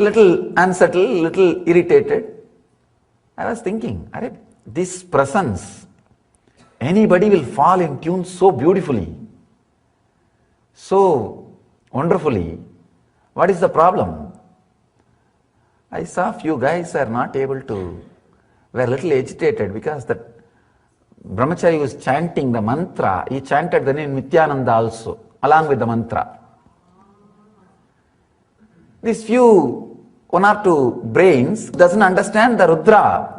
little unsettled, little irritated. I was thinking, this presence, anybody will fall in tune so beautifully, so wonderfully. What is the problem? I saw few guys are not able to, were a little agitated because that brahmachari was chanting the mantra. He chanted the name Nithyananda also, along with the mantra. These few, one or two brains doesn't understand the Rudra,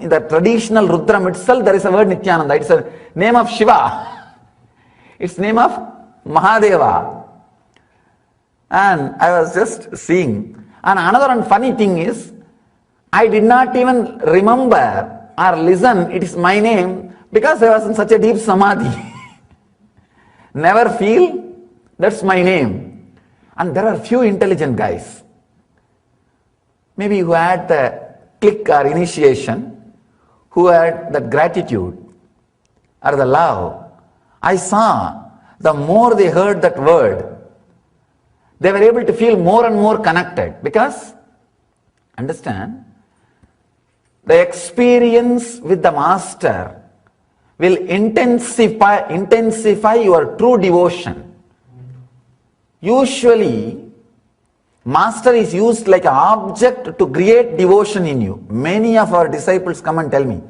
in the traditional Rudram itself there is a word Nithyananda. It's a name of Shiva. It's name of Mahadeva. And I was just seeing. And another funny thing is, I did not even remember or listen, it is my name, because I was in such a deep samadhi. Never feel, that's my name. And there are few intelligent guys, maybe who had the click or initiation, who had that gratitude or the love. I saw, the more they heard that word, they were able to feel more and more connected, because, understand, the experience with the master will intensify your true devotion. Usually, master is used like an object to create devotion in you. Many of our disciples come and tell me,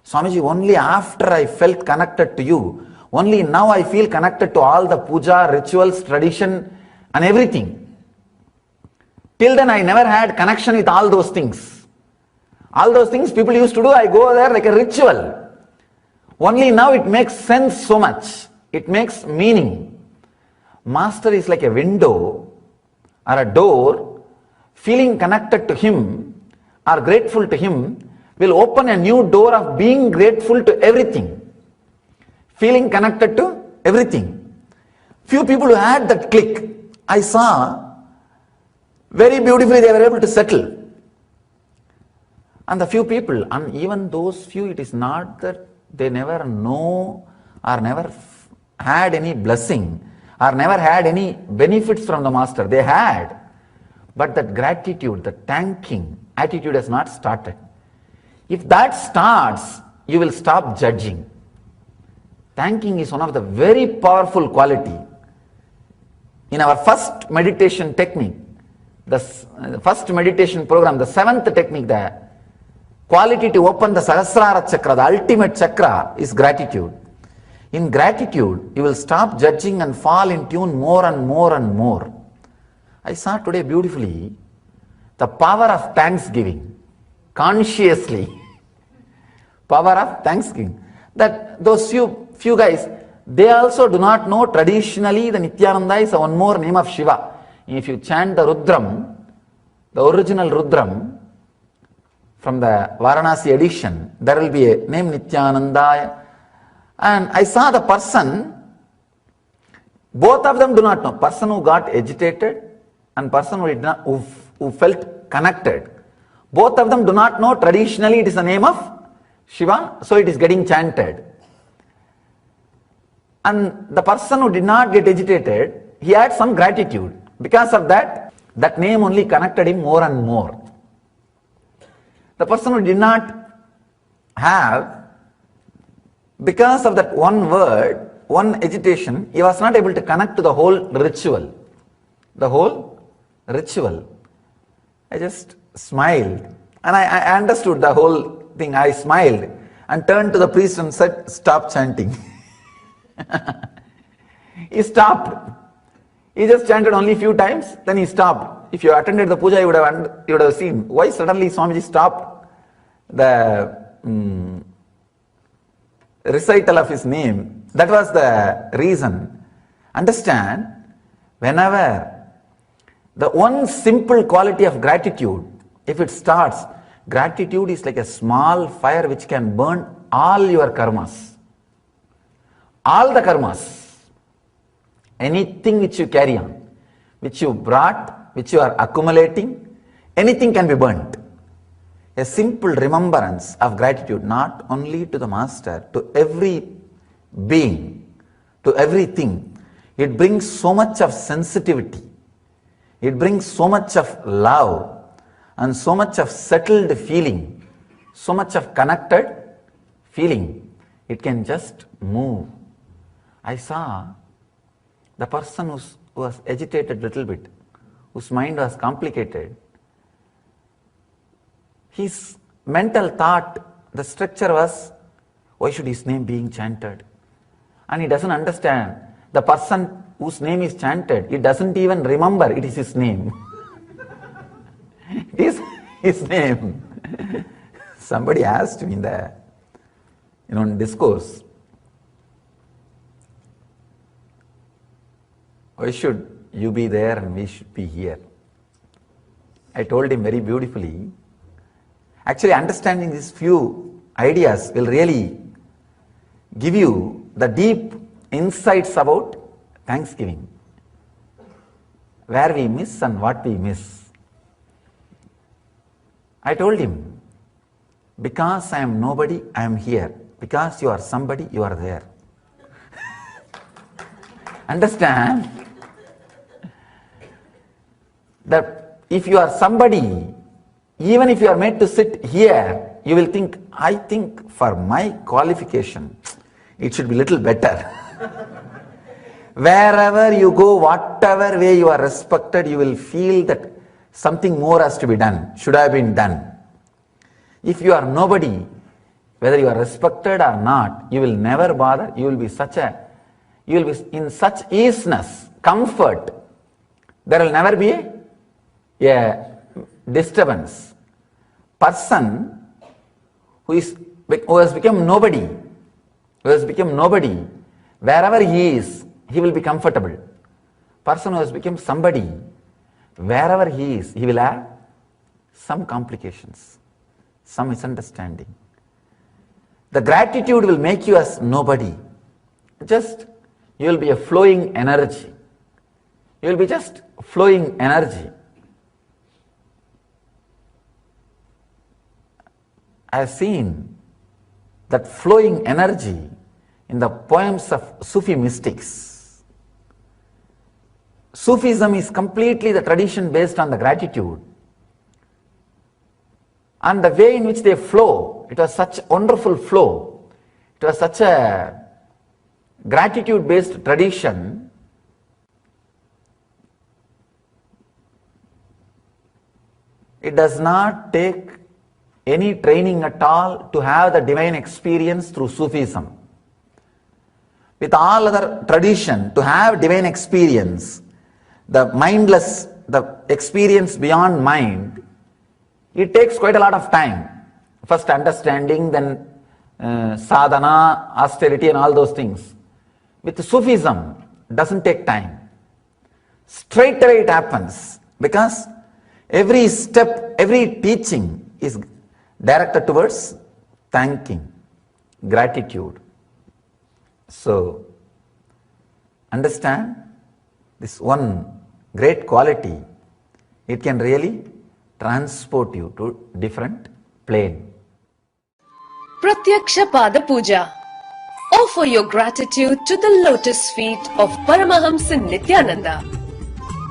Swamiji, only after I felt connected to you, only now I feel connected to all the puja, rituals, tradition and everything. Till then I never had connection with all those things. All those things people used to do, I go there like a ritual. Only now it makes sense so much. It makes meaning. Master is like a window or a door. Feeling connected to him or grateful to him will open a new door of being grateful to everything. Feeling connected to everything. Few people who had that click, I saw very beautifully they were able to settle. And the few people, and even those few, it is not that they never know or never had any blessing or never had any benefits from the master. They had. But that gratitude, the thanking attitude has not started. If that starts, you will stop judging. Thanking is one of the very powerful quality. In our first meditation technique, the first meditation program, the 7th technique, the quality to open the Sahasrara chakra, the ultimate chakra, is gratitude. In gratitude, you will stop judging and fall in tune more and more and more. I saw today beautifully the power of thanksgiving, consciously. Power of thanksgiving. That those few guys, they also do not know traditionally the Nithyananda is one more name of Shiva. If you chant the Rudram, the original Rudram, from the Varanasi edition, there will be a name Nithyananda. And I saw the person, both of them do not know. Person who got agitated and person who felt connected. Both of them do not know traditionally it is the name of Shiva, so it is getting chanted. And the person who did not get agitated, he had some gratitude. Because of that, that name only connected him more and more. The person who did not have, because of that one word, one agitation, he was not able to connect to the whole ritual. The whole ritual. I just smiled and I understood the whole thing. I smiled and turned to the priest and said, stop chanting. He stopped. He just chanted only a few times, then he stopped. If you attended the puja, you would have seen why suddenly Swamiji stopped the recital of his name. That was the reason. Understand, whenever the one simple quality of gratitude, if it starts, gratitude is like a small fire which can burn all your karmas. All the karmas. Anything which you carry on, which you brought, which you are accumulating, anything can be burnt. A simple remembrance of gratitude, not only to the master, to every being, to everything. It brings so much of sensitivity. It brings so much of love. and so much of settled feeling, so much of connected feeling, it can just move. I saw the person who was agitated a little bit, whose mind was complicated. His mental thought, the structure was, why should his name being chanted? And he doesn't understand. The person whose name is chanted, he doesn't even remember it is his name. It is his name. Somebody asked me in the discourse, why should you be there and we should be here? I told him very beautifully, actually understanding these few ideas will really give you the deep insights about Thanksgiving, where we miss and what we miss. I told him, because I am nobody, I am here. Because you are somebody, you are there. Understand that if you are somebody, even if you are made to sit here, you will think, I think for my qualification, it should be little better. Wherever you go, whatever way you are respected, you will feel that something more has to be done, should have been done. If you are nobody, whether you are respected or not, you will never bother. You will be in such easiness, comfort. There will never be a disturbance. Person who has become nobody, wherever he is, he will be comfortable. Person who has become somebody, wherever he is, he will have some complications, some misunderstanding. The gratitude will make you as nobody. You will be a flowing energy. You will be just flowing energy. I have seen that flowing energy in the poems of Sufi mystics. Sufism is completely the tradition based on the gratitude. And the way in which they flow, it was such a wonderful flow. It was such a gratitude-based tradition. It does not take any training at all to have the divine experience through Sufism. With all other tradition, to have divine experience, the mindless, the experience beyond mind, it takes quite a lot of time. First understanding, then sadhana, austerity and all those things. With Sufism, it doesn't take time. Straight away it happens, because every step, every teaching is directed towards thanking, gratitude. So, understand this one great quality, it can really transport you to different plane. Pratyaksha Pada Puja. Offer your gratitude to the lotus feet of Paramahamsa Nithyananda.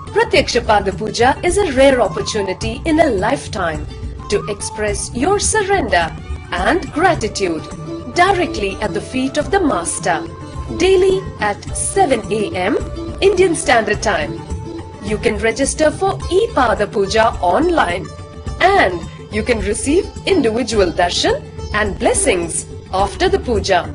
Pratyaksha Pada Puja is a rare opportunity in a lifetime to express your surrender and gratitude directly at the feet of the Master, daily at 7 a.m. Indian Standard Time. You can register for e-Pada Puja online, and you can receive individual darshan and blessings after the puja.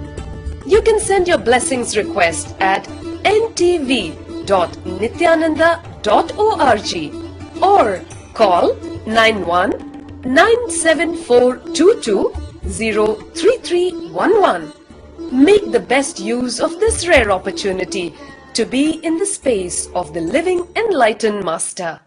You can send your blessings request at ntv.nithyananda.org or call 91-97422-03311. Make the best use of this rare opportunity to be in the space of the living enlightened Master.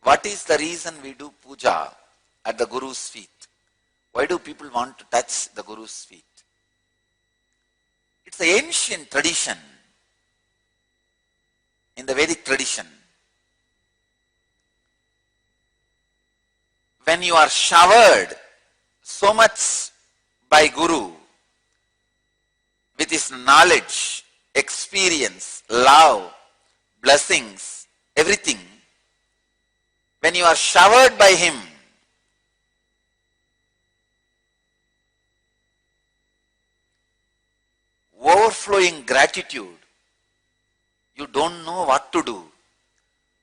What is the reason we do puja at the Guru's feet? Why do people want to touch the Guru's feet? It's an ancient tradition. In the Vedic tradition, when you are showered so much by Guru, with his knowledge, experience, love, blessings, everything, when you are showered by him, overflowing gratitude, you don't know what to do.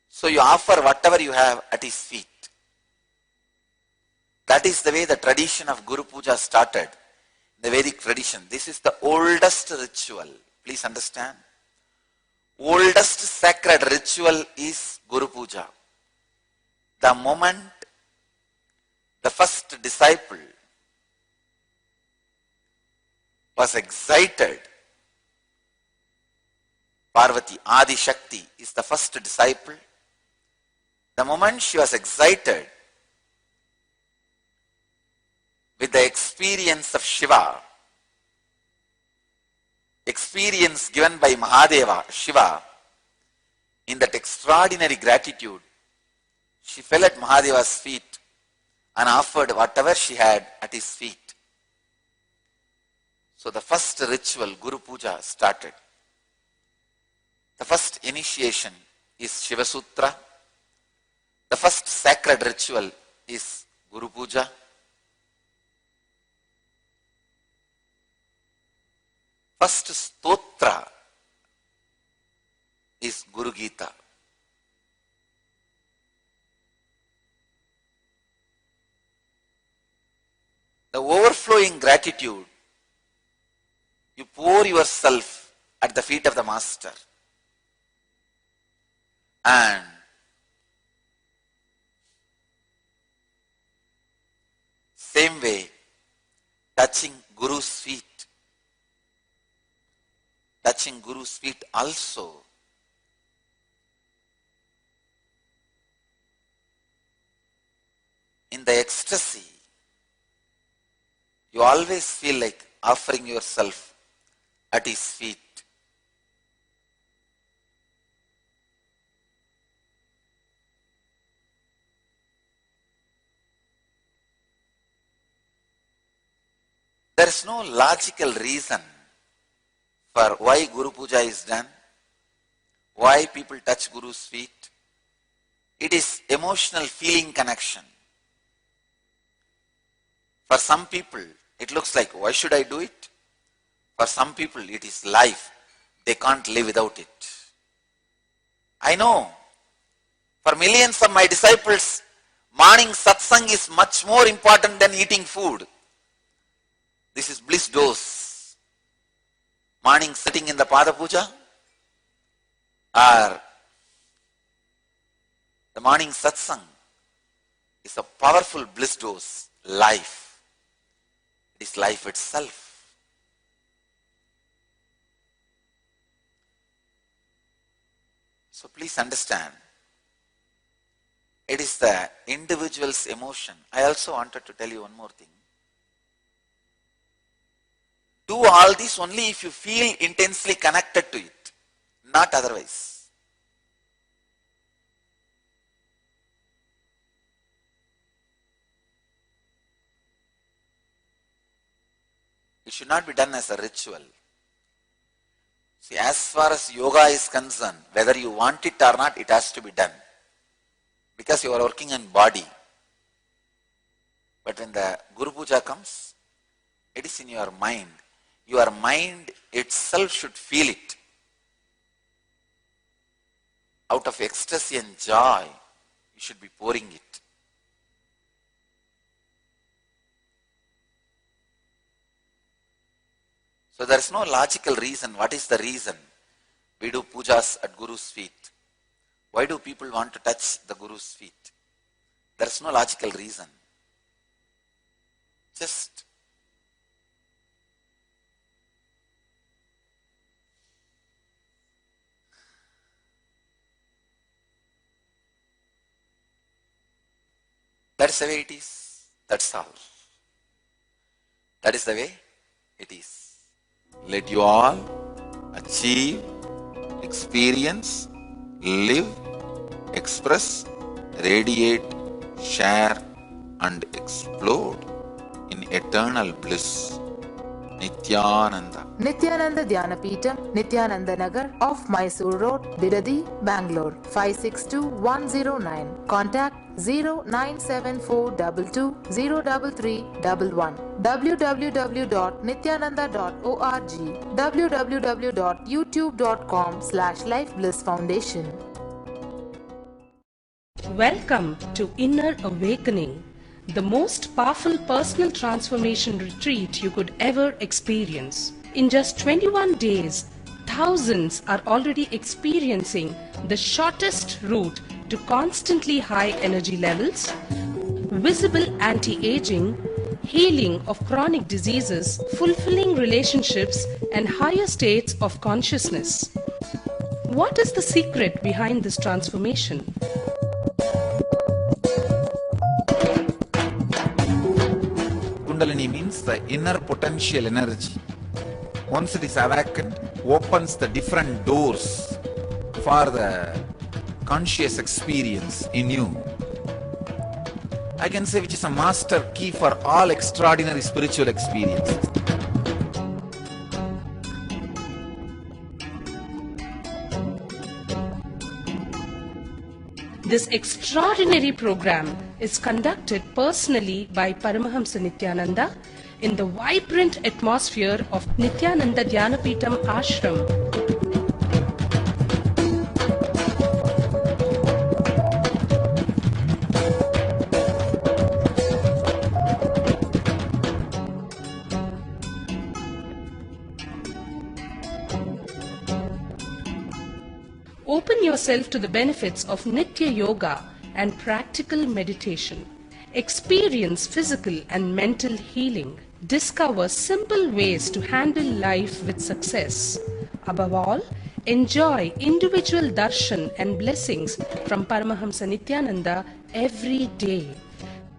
So you offer whatever you have at his feet. That is the way the tradition of Guru Puja started. The Vedic tradition. This is the oldest ritual. Please understand. Oldest sacred ritual is Guru Puja. The moment the first disciple was excited, Parvati, Adi Shakti is the first disciple. The moment she was excited with the experience of Shiva, experience given by Mahadeva, Shiva, in that extraordinary gratitude, she fell at Mahadeva's feet and offered whatever she had at his feet. So the first ritual, Guru Puja, started. The first initiation is Shiva Sutra. The first sacred ritual is Guru Puja. First stotra is Guru Gita. The overflowing gratitude, you pour yourself at the feet of the Master. And same way, touching Guru's feet. Touching Guru's feet also. In the ecstasy, you always feel like offering yourself at his feet. There is no logical reason for why Guru Puja is done, why people touch Guru's feet. It is emotional feeling connection. For some people, it looks like, why should I do it? For some people, it is life. They can't live without it. I know, for millions of my disciples, morning satsang is much more important than eating food. This is bliss dose. Morning sitting in the Pada Puja or the morning satsang is a powerful bliss dose. Life. It is life itself. So please understand, it is the individual's emotion. I also wanted to tell you one more thing. Do all this only if you feel intensely connected to it, not otherwise. It should not be done as a ritual. See, as far as yoga is concerned, whether you want it or not, it has to be done. Because you are working on body. But when the Guru Puja comes, it is in your mind. Your mind itself should feel it. Out of ecstasy and joy, you should be pouring it. So there is no logical reason. What is the reason we do pujas at Guru's feet? Why do people want to touch the Guru's feet? There is no logical reason. Just that's the way it is. That's all. That is the way it is. Let you all achieve, experience, live, express, radiate, share and explode in eternal bliss. Nithyananda. Nithyananda Dhyanapitham, Nithyananda Nagar, off Mysore Road, Bidadi, Bangalore, 562109. Contact 09742203311. www.nithyananda.org, www.youtube.com/lifeblissfoundation. Welcome to Inner Awakening, the most powerful personal transformation retreat you could ever experience. In just 21 days, thousands are already experiencing the shortest route to constantly high energy levels, visible anti-aging, healing of chronic diseases, fulfilling relationships, and higher states of consciousness. What is the secret behind this transformation? Kundalini means the inner potential energy. Once it is awakened, opens the different doors for the conscious experience in you. I can say which is a master key for all extraordinary spiritual experiences. This extraordinary program is conducted personally by Paramahamsa Nithyananda in the vibrant atmosphere of Nithyananda Dhyanapitham Ashram. Open yourself to the benefits of Nitya Yoga and practical meditation. Experience physical and mental healing. Discover simple ways to handle life with success. Above all, enjoy individual darshan and blessings from Paramahamsa Nithyananda every day.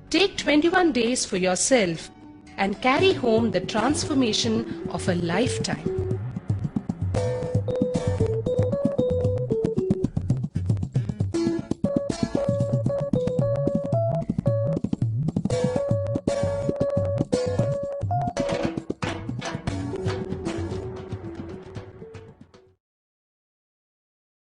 Take 21 days for yourself and carry home the transformation of a lifetime.